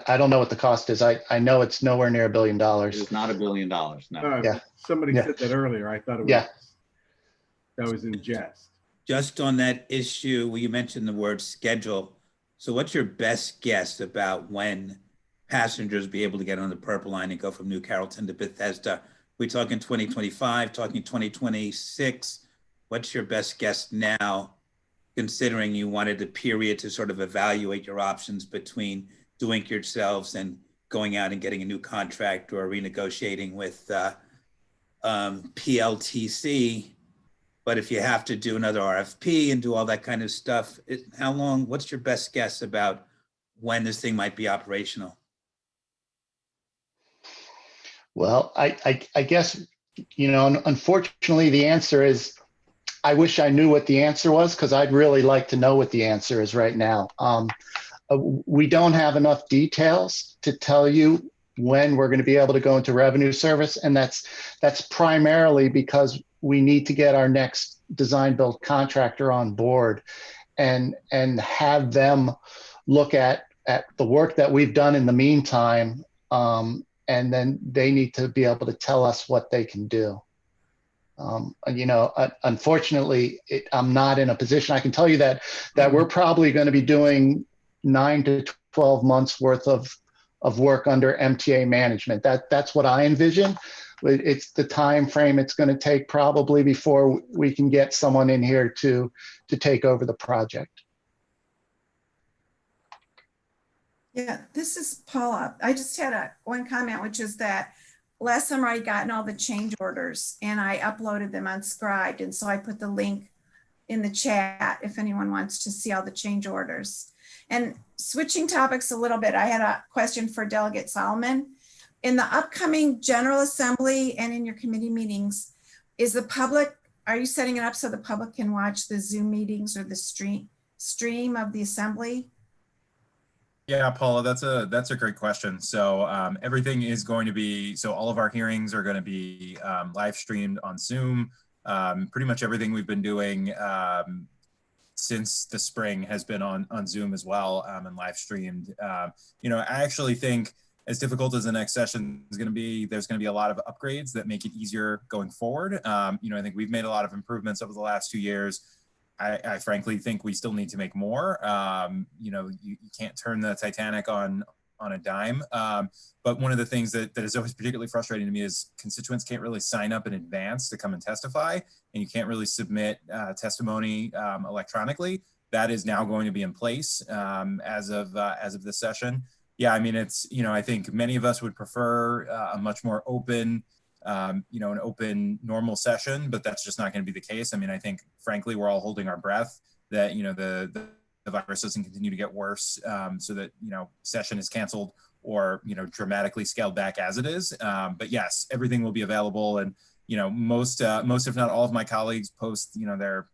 I don't know what the cost is. I know it's nowhere near $1 billion. It's not $1 billion, no. Yeah. Somebody Yeah. said that earlier. I thought it was, Yeah. that was in jest. Just on that issue, well, you mentioned the word schedule. So what's your best guess about when passengers will be able to get on the Purple Line and go from New Carrollton to Bethesda? We talking 2025, talking 2026? What's your best guess now, considering you wanted a period to sort of evaluate your options between doing it yourselves and going out and getting a new contract or renegotiating with PLTC? But if you have to do another RFP and do all that kind of stuff, how long, what's your best guess about when this thing might be operational? Well, I guess, unfortunately, the answer is, I wish I knew what the answer was, because I'd really like to know what the answer is right now. We don't have enough details to tell you when we're going to be able to go into revenue service. And that's primarily because we need to get our next design build contractor on board and have them look at the work that we've done in the meantime. And then they need to be able to tell us what they can do. Unfortunately, I'm not in a position. I can tell you that we're probably going to be doing 9 to 12 months worth of work under MTA management. That's what I envision. It's the time frame it's going to take probably before we can get someone in here to take over the project. Yeah, this is Paula. I just had one comment, which is that last summer I gotten all the change orders and I uploaded them unscribed. And so I put the link in the chat if anyone wants to see all the change orders. And switching topics a little bit, I had a question for Delegate Solomon. In the upcoming General Assembly and in your committee meetings, are you setting it up so the public can watch the Zoom meetings or the stream of the assembly? Yeah, Paula, that's a great question. So everything is going to be, so all of our hearings are going to be live streamed on Zoom. Pretty much everything we've been doing since the spring has been on Zoom as well and live streamed. I actually think, as difficult as the next session is going to be, there's going to be a lot of upgrades that make it easier going forward. I think we've made a lot of improvements over the last 2 years. I frankly think we still need to make more. You can't turn the Titanic on on a dime. But one of the things that is always particularly frustrating to me is constituents can't really sign up in advance to come and testify, and you can't really submit testimony electronically. That is now going to be in place as of this session. Yeah, I mean, it's, I think many of us would prefer a much more open, an open normal session, but that's just not going to be the case. I mean, I think, frankly, we're all holding our breath that, the virus doesn't continue to get worse, so that, session is canceled or, dramatically scaled back as it is. But yes, everything will be available. And, most, if not all of my colleagues post, their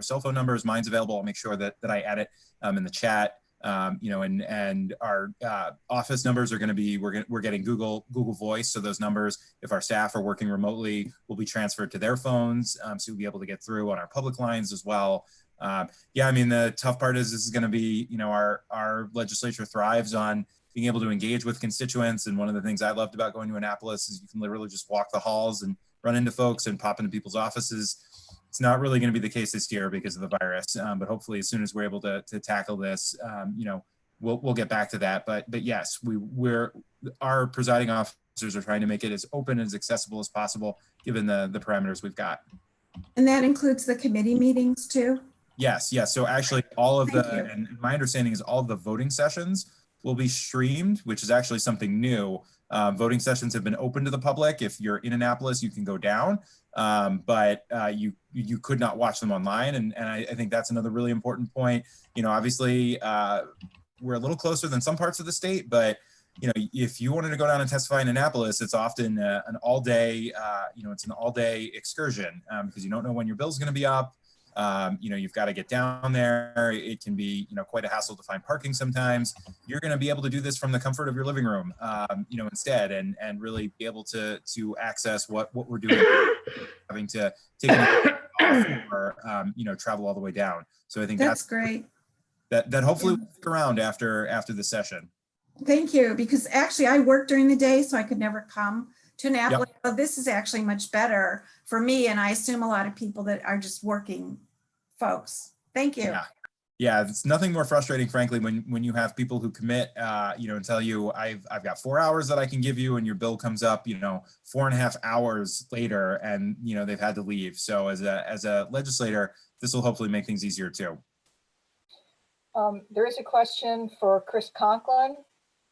cell phone numbers. Mine's available. I'll make sure that I add it in the chat. And our office numbers are going to be, we're getting Google Voice. So those numbers, if our staff are working remotely, will be transferred to their phones. So we'll be able to get through on our public lines as well. Yeah, I mean, the tough part is this is going to be, our legislature thrives on being able to engage with constituents. And one of the things I loved about going to Annapolis is you can literally just walk the halls and run into folks and pop into people's offices. It's not really going to be the case this year because of the virus, but hopefully as soon as we're able to tackle this, we'll get back to that. But yes, our presiding officers are trying to make it as open and as accessible as possible, given the parameters we've got. And that includes the committee meetings too? Yes. So actually all of and my understanding is all of the voting sessions will be streamed, which is actually something new. Voting sessions have been open to the public. If you're in Annapolis, you can go down, but you could not watch them online. And I think that's another really important point. Obviously we're a little closer than some parts of the state, but if you wanted to go down and testify in Annapolis, it's often an all-day, it's an all-day excursion because you don't know when your bill's going to be up. You've got to get down there. It can be, quite a hassle to find parking sometimes. You're going to be able to do this from the comfort of your living room, instead, and really be able to access what we're doing, having to take or, travel all the way down. So I think that's great. That hopefully will stick around after the session. Thank you, because actually I work during the day, so I could never come to Annapolis. Yep. So this is actually much better for me, and I assume a lot of people that are just working folks. Thank you. Yeah, it's nothing more frustrating, frankly, when you have people who commit, and tell you, I've got 4 hours that I can give you, and your bill comes up, 4.5 hours later, and they've had to leave. So as a legislator, this will hopefully make things easier too. There is a question for Chris Conklin.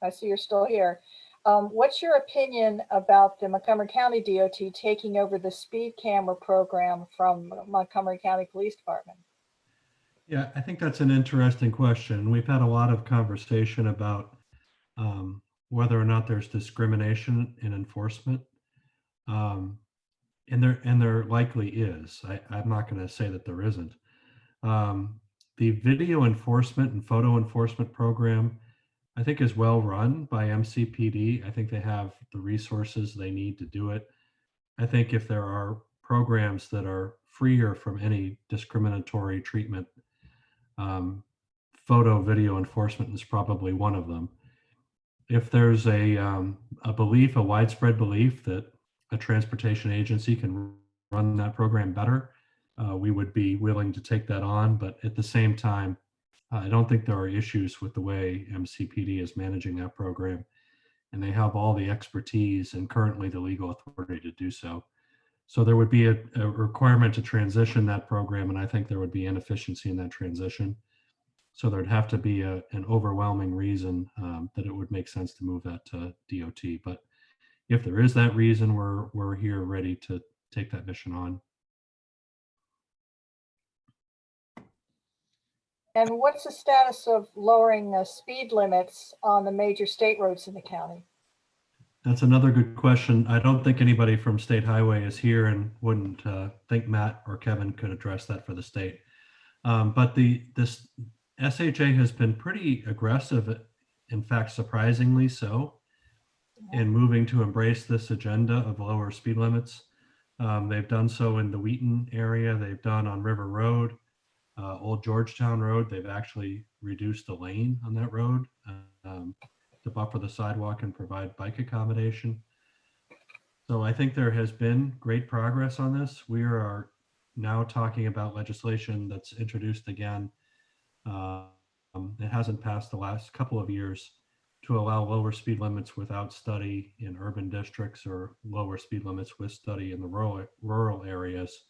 I see you're still here. What's your opinion about the Montgomery County DOT taking over the speed camera program from Montgomery County Police Department? Yeah, I think that's an interesting question. We've had a lot of conversation about whether or not there's discrimination in enforcement. And there likely is. I'm not going to say that there isn't. The video enforcement and photo enforcement program, I think, is well run by MCPD. I think they have the resources they need to do it. I think if there are programs that are freer from any discriminatory treatment, photo video enforcement is probably one of them. If there's a widespread belief that a transportation agency can run that program better, we would be willing to take that on. But at the same time, I don't think there are issues with the way MCPD is managing that program, and they have all the expertise and currently the legal authority to do so. So there would be a requirement to transition that program, and I think there would be inefficiency in that transition. So there'd have to be an overwhelming reason that it would make sense to move that to DOT. But if there is that reason, we're here ready to take that mission on. And what's the status of lowering the speed limits on the major state roads in the county? That's another good question. I don't think anybody from State Highway is here and wouldn't think Matt or Kevin could address that for the state. But this SHA has been pretty aggressive, in fact, surprisingly so, in moving to embrace this agenda of lower speed limits. They've done so in the Wheaton area. They've done on River Road. Old Georgetown Road, they've actually reduced the lane on that road to buffer the sidewalk and provide bike accommodation. So I think there has been great progress on this. We are now talking about legislation that's introduced again. It hasn't passed the last couple of years to allow lower speed limits without study in urban districts or lower speed limits with study in the rural areas.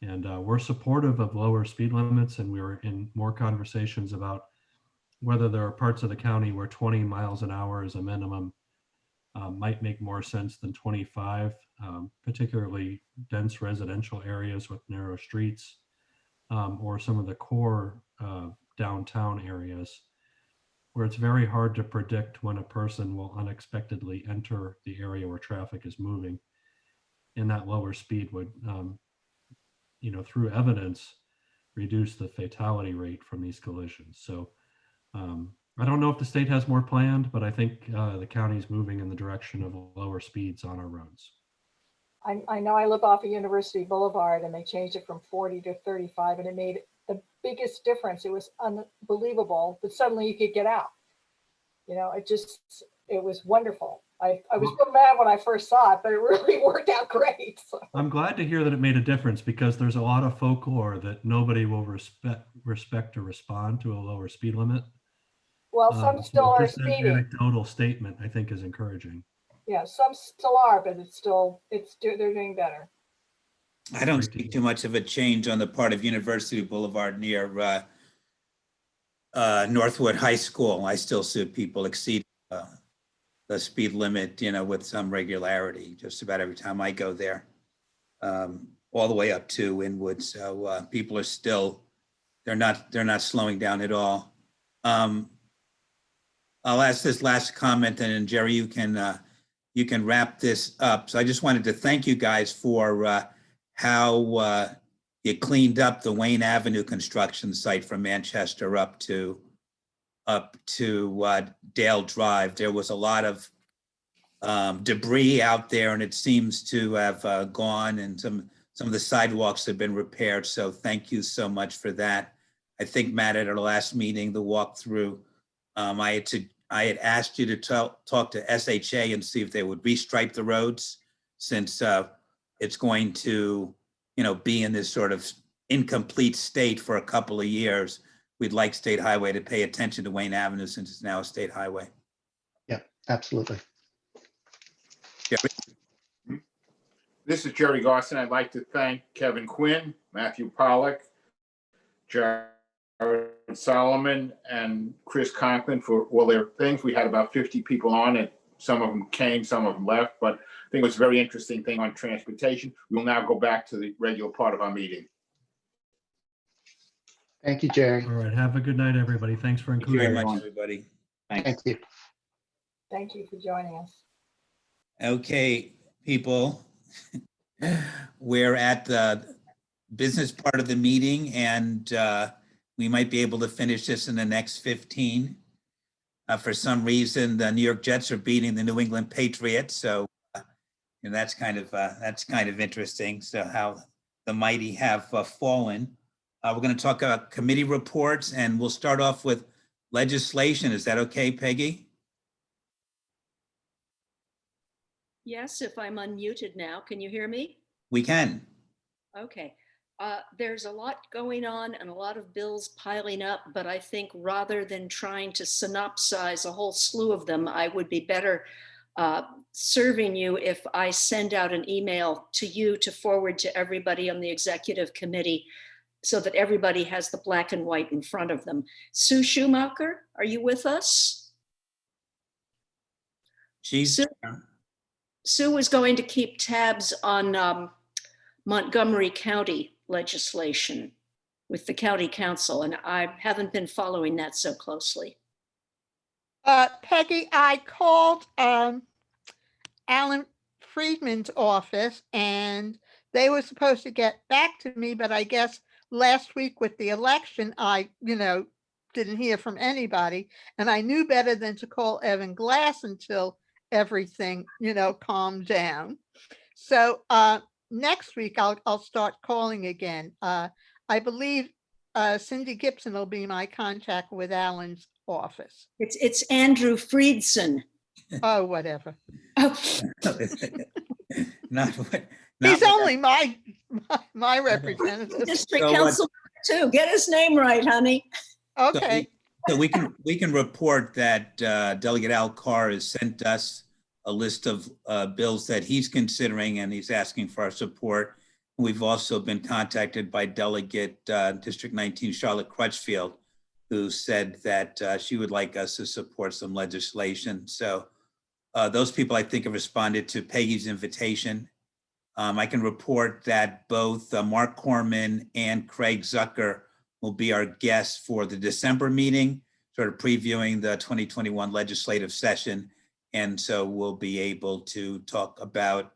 And we're supportive of lower speed limits, and we're in more conversations about whether there are parts of the county where 20 miles an hour is a minimum might make more sense than 25, particularly dense residential areas with narrow streets, or some of the core downtown areas where it's very hard to predict when a person will unexpectedly enter the area where traffic is moving. And that lower speed would, through evidence, reduce the fatality rate from these collisions. So I don't know if the state has more planned, but I think the county is moving in the direction of lower speeds on our roads. I know I live off of University Boulevard and they changed it from 40 to 35 and it made the biggest difference. It was unbelievable, but suddenly you could get out. It was wonderful. I was so mad when I first saw it, but it really worked out great. So. I'm glad to hear that it made a difference, because there's a lot of folklore that nobody will respect or respond to a lower speed limit. Well, some still are just that speeding. anecdotal statement, I think, is encouraging. Yeah, some still are, but they're doing better. I don't see too much of a change on the part of University Boulevard near Northwood High School. I still see people exceed the speed limit, with some regularity, just about every time I go there, all the way up to Inwood. So people are still, they're not slowing down at all. I'll ask this last comment, and then Jerry, you can wrap this up. So I just wanted to thank you guys for how you cleaned up the Wayne Avenue construction site from Manchester up to Dale Drive. There was a lot of debris out there, and it seems to have gone, and some of the sidewalks have been repaired. So thank you so much for that. I think, Matt, at our last meeting, the walkthrough, I had asked you to talk to SHA and see if they would restripe the roads, since it's going to, be in this sort of incomplete state for a couple of years. We'd like State Highway to pay attention to Wayne Avenue, since it's now a state highway. Yeah, absolutely. Jerry? This is Jerry Garson. I'd like to thank Kevin Quinn, Matthew Pollack, Jared Solomon, and Chris Conklin for all their things. We had about 50 people on it. Some of them came, some of them left, but I think it was a very interesting thing on transportation. We'll now go back to the regular part of our meeting. Thank you, Jerry. All right. Have a good night, everybody. Thanks for Thank you including very me. much, everybody. Thank you. Thank you for joining us. Okay, people, we're at the business part of the meeting, and we might be able to finish this in the next 15. For some reason, the New York Jets are beating the New England Patriots, so that's kind of interesting. So how the mighty have fallen. We're going to talk about committee reports, and we'll start off with legislation. Is that okay, Peggy? Yes, if I'm unmuted now, can you hear me? We can. Okay. There's a lot going on and a lot of bills piling up, but I think rather than trying to synopsize a whole slew of them, I would be better serving you if I send out an email to you to forward to everybody on the executive committee so that everybody has the black and white in front of them. Sue Schumacher, are you with us? Sue is going to keep tabs on Montgomery County legislation with the county council, and I haven't been following that so closely. Peggy, I called Alan Friedman's office and they were supposed to get back to me, but I guess last week with the election, I, didn't hear from anybody, and I knew better than to call Evan Glass until everything, calmed down. So next week I'll start calling again. I believe Cindy Gibson will be my contact with Alan's office. It's Andrew Friedson. Oh, whatever. He's only my representative. District council too. Get his name right, honey. Okay. So we can report that Delegate Al Carr has sent us a list of bills that he's considering, and he's asking for our support. We've also been contacted by Delegate District 19 Charlotte Crutchfield, who said that she would like us to support some legislation. So those people, I think, have responded to Peggy's invitation. I can report that both Mark Corman and Craig Zucker will be our guests for the December meeting, sort of previewing the 2021 legislative session. And so we'll be able to talk about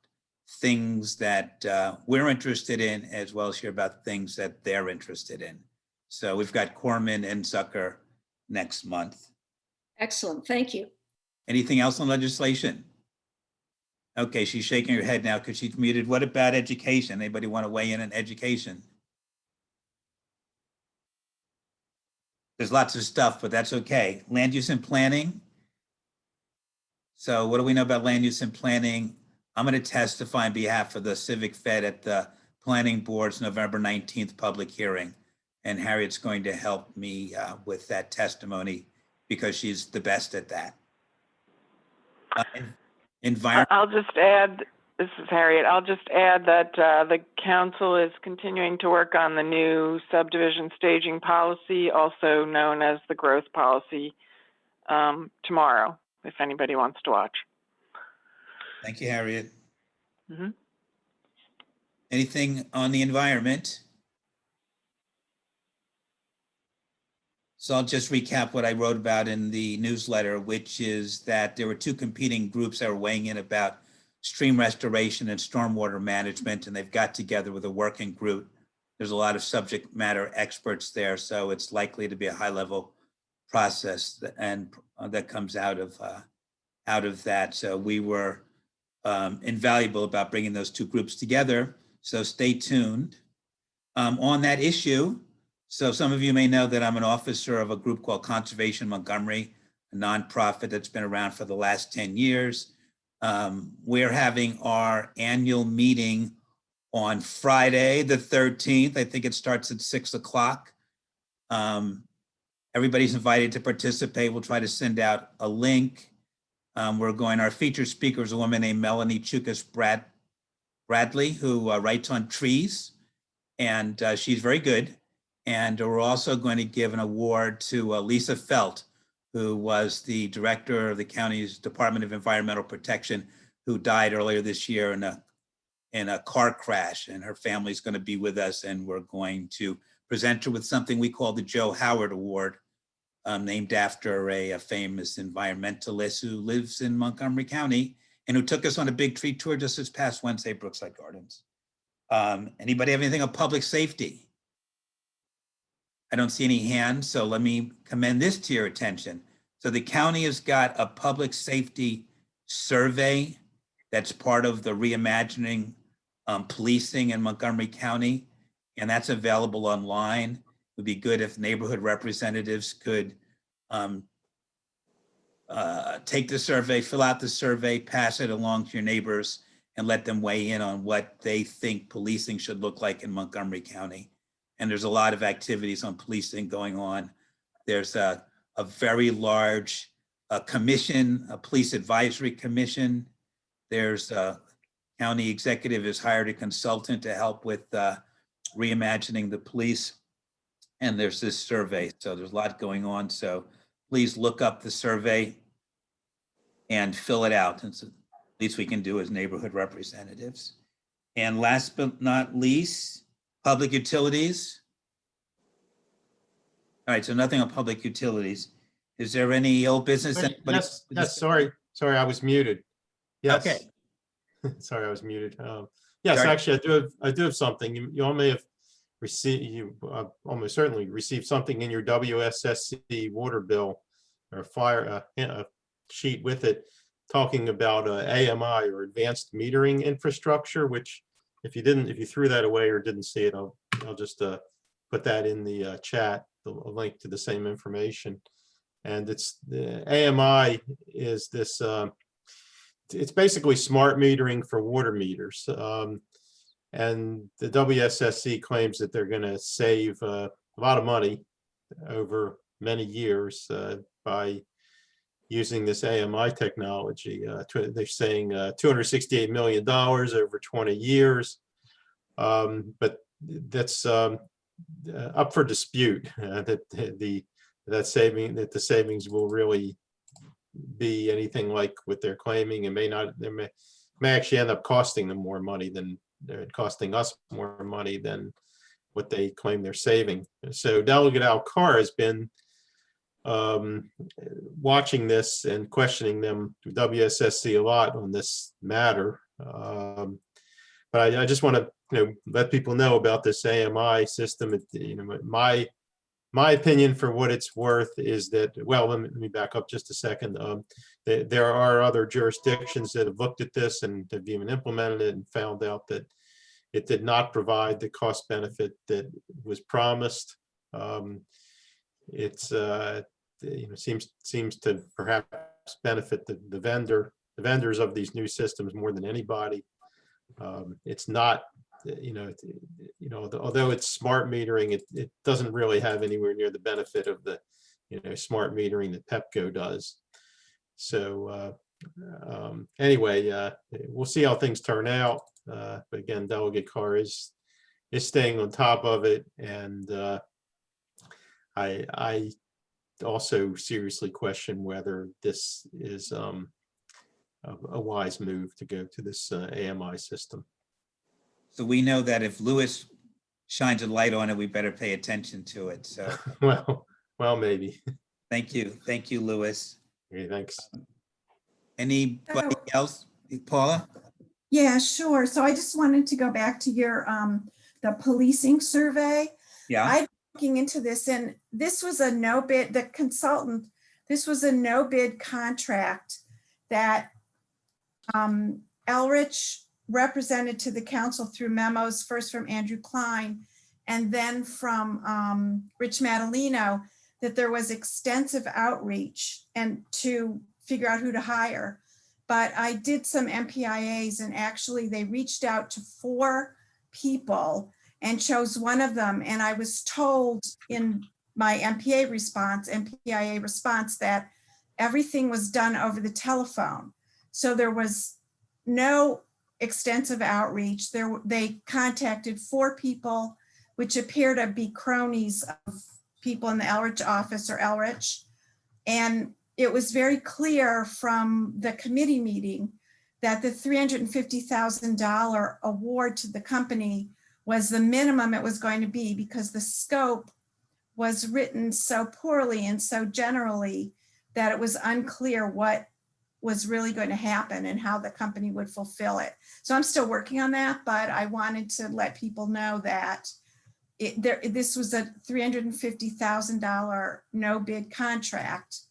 things that we're interested in, as well as hear about things that they're interested in. So we've got Corman and Zucker next month. Excellent, thank you. Anything else on legislation? Okay, she's shaking her head now because she's muted. What about education? Anybody want to weigh in on education? There's lots of stuff, but that's okay. Land use and planning. So what do we know about land use and planning? I'm going to testify on behalf of the Civic Fed at the Planning Board's November 19th public hearing. And Harriet's going to help me with that testimony because she's the best at that. Environment. I'll just add, this is Harriet, I'll just add that the council is continuing to work on the new subdivision staging policy, also known as the growth policy, tomorrow, if anybody wants to watch. Thank you, Harriet. Mm-hmm. Anything on the environment? So I'll just recap what I wrote about in the newsletter, which is that there were two competing groups that were weighing in about stream restoration and stormwater management, and they've got together with a working group. There's a lot of subject matter experts there, so it's likely to be a high-level process and that comes out of that. So we were invaluable about bringing those two groups together. So stay tuned on that issue. So some of you may know that I'm an officer of a group called Conservation Montgomery, a nonprofit that's been around for the last 10 years. We're having our annual meeting on Friday, the 13th. I think it starts at 6 o'clock. Everybody's invited to participate. We'll try to send out a link. Our featured speaker is a woman named Melanie Chukas Bradley, who writes on trees, and she's very good. And we're also going to give an award to Lisa Felt, who was the director of the county's Department of Environmental Protection, who died earlier this year in a car crash. And her family's going to be with us, and we're going to present her with something we call the Joe Howard Award, named after a famous environmentalist who lives in Montgomery County and who took us on a big tree tour just this past Wednesday, Brookside Gardens. Anybody have anything on public safety? I don't see any hands, so let me commend this to your attention. So the county has got a public safety survey that's part of the reimagining policing in Montgomery County, and that's available online. It would be good if neighborhood representatives could take the survey, fill out the survey, pass it along to your neighbors, and let them weigh in on what they think policing should look like in Montgomery County. And there's a lot of activities on policing going on. There's a very large commission, a police advisory commission. There's a county executive has hired a consultant to help with reimagining the police. And there's this survey. So there's a lot going on. So please look up the survey and fill it out. And so at least we can do as neighborhood representatives. And last but not least, public utilities. All right, so nothing on public utilities. Is there any old business? Yes, sorry, I was muted. Yes. Okay. Sorry, I was muted. Yes, Sorry. actually, I do have something. You all may have received, you almost certainly received something in your WSSC water bill or fire a sheet with it talking about AMI or advanced metering infrastructure, which if you threw that away or didn't see it, I'll just put that in the chat, a link to the same information. And it's the AMI is this, it's basically smart metering for water meters. And the WSSC claims that they're going to save a lot of money over many years by using this AMI technology. They're saying $268 million over 20 years. But that's up for dispute, that the savings will really be anything like what they're claiming, and may actually end up costing them more money than they're costing us more money than what they claim they're saving. So Delegate Al Carr has been watching this and questioning them, WSSC, a lot on this matter. But I just want to let people know about this AMI system. My opinion, for what it's worth, is that, well, let me back up just a second. There are other jurisdictions that have looked at this and have even implemented it and found out that it did not provide the cost benefit that was promised. It's seems to perhaps benefit the vendors of these new systems more than anybody. It's not, although it's smart metering, it doesn't really have anywhere near the benefit of the smart metering that Pepco does. So anyway, we'll see how things turn out. But again, Delegate Carr is staying on top of it, and I also seriously question whether this is a wise move to go to this AMI system. So we know that if Louis shines a light on it, we better pay attention to it. So well, maybe. Thank you, Louis. Okay, thanks. Anybody else, Paula? Yeah, sure. So I just wanted to go back to your the policing survey. Yeah. I'm looking into this, and this was a no bid, the consultant, this was a no bid contract that Elrich represented to the council through memos, first from Andrew Klein and then from Rich Madalino, that there was extensive outreach and to figure out who to hire. But I did some MPIAs, and actually they reached out to 4 people and chose one of them. And I was told in my MPIA response that everything was done over the telephone. So there was no extensive outreach. They contacted 4 people, which appear to be cronies of people in the Elrich office or Elrich. And it was very clear from the committee meeting that the $350,000 award to the company was the minimum it was going to be, because the scope was written so poorly and so generally that it was unclear what was really going to happen and how the company would fulfill it. So I'm still working on that, but I wanted to let people know that this was a $350,000 no bid contract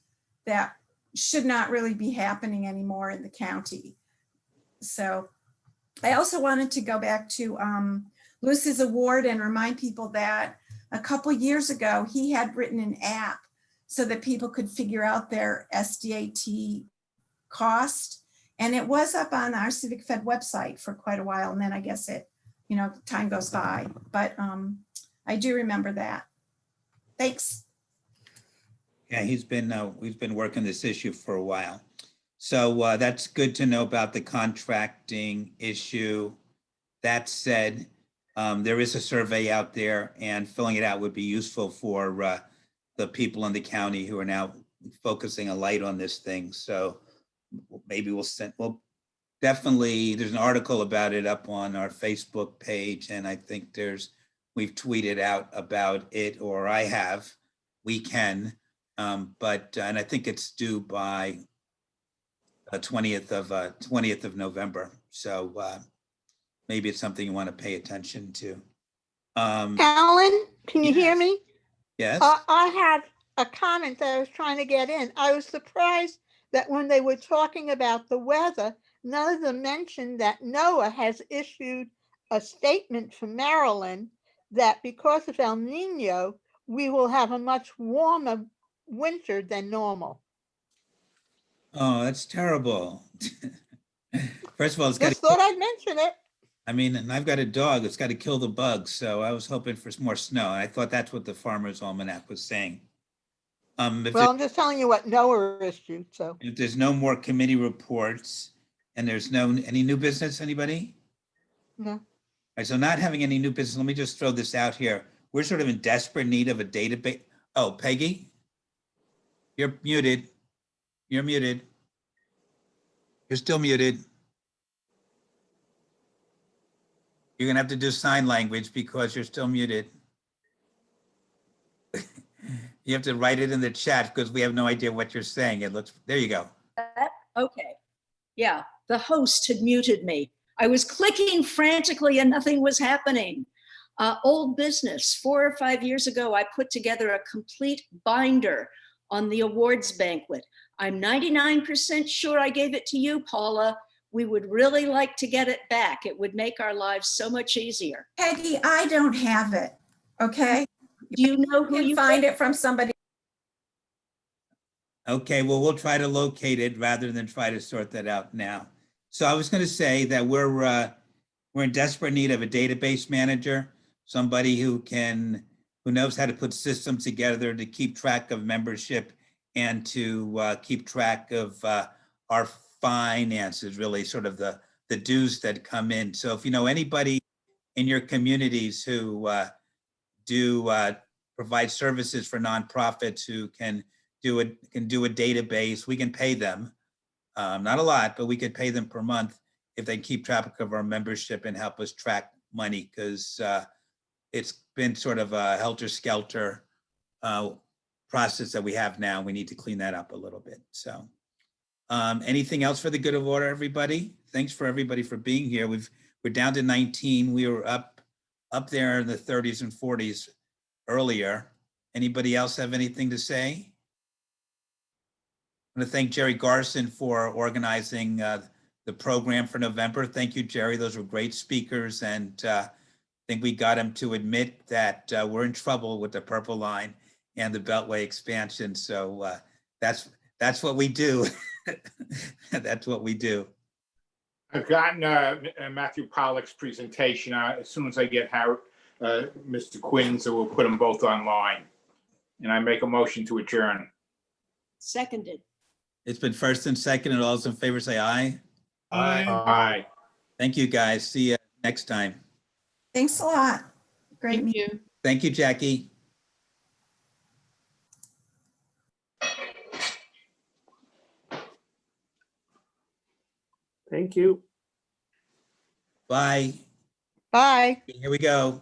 that should not really be happening anymore in the county. So I also wanted to go back to Louis's award and remind people that a couple years ago, he had written an app so that people could figure out their SDAT cost. And it was up on our Civic Fed website for quite a while. And then I guess time goes by, but I do remember that. Thanks. Yeah, we've been working this issue for a while. So that's good to know about the contracting issue. That said, there is a survey out there, and filling it out would be useful for the people in the county who are now focusing a light on this thing. So maybe definitely, there's an article about it up on our Facebook page, and I think we've tweeted out about it, or I have. We can. And I think it's due by 20th of November. So maybe it's something you want to pay attention to. Alan, can you hear me? Yes. I had a comment that I was trying to get in. I was surprised that when they were talking about the weather, none of them mentioned that NOAA has issued a statement for Maryland that because of El Nino, we will have a much warmer winter than normal. Oh, that's terrible. First of all, Just thought I'd mention it. I mean, and I've got a dog, it's got to kill the bugs. So I was hoping for more snow. I thought that's what the Farmer's Almanac was saying. If Well, I'm just telling you what Noah issued, so. if there's no more committee reports and there's any new business, anybody? No. All right, so not having any new business, let me just throw this out here. We're sort of in desperate need of a database. Oh, Peggy? You're muted. You're muted. You're still muted. You're gonna have to do sign language because you're still muted. You have to write it in the chat because we have no idea what you're saying. It looks, there you go. Okay. Yeah, the host had muted me. I was clicking frantically and nothing was happening. Old business. 4 or 5 years ago, I put together a complete binder on the awards banquet. I'm 99% sure I gave it to you, Paula. We would really like to get it back. It would make our lives so much easier. Peggy, I don't have it. Okay. Do you know who You you can find it from somebody. Okay, well, we'll try to locate it rather than try to sort that out now. So I was going to say that we're in desperate need of a database manager, somebody who knows how to put systems together to keep track of membership and to keep track of our finances, really sort of the dues that come in. So if you know anybody in your communities who do provide services for nonprofits who can do a database, we can pay them. Not a lot, but we could pay them per month if they keep track of our membership and help us track money, because it's been sort of a helter-skelter process that we have now. We need to clean that up a little bit. So anything else for the good of order, everybody? Thanks for everybody for being here. We're down to 19. We were up there in the 30s and 40s earlier. Anybody else have anything to say? I want to thank Jerry Garson for organizing the program for November. Thank you, Jerry. Those were great speakers. And I think we got him to admit that we're in trouble with the Purple Line and the Beltway expansion. So that's what we do. That's what we do. I've gotten Matthew Pollack's presentation. As soon as I get Mr. Quinn, so we'll put them both online. And I make a motion to adjourn. Seconded. It's been first and second, and all those in favor say aye. Aye. Thank you, guys. See you next time. Thanks a lot. Great meeting. you. Thank you, Jackie. Thank you. Bye. Bye. Here we go.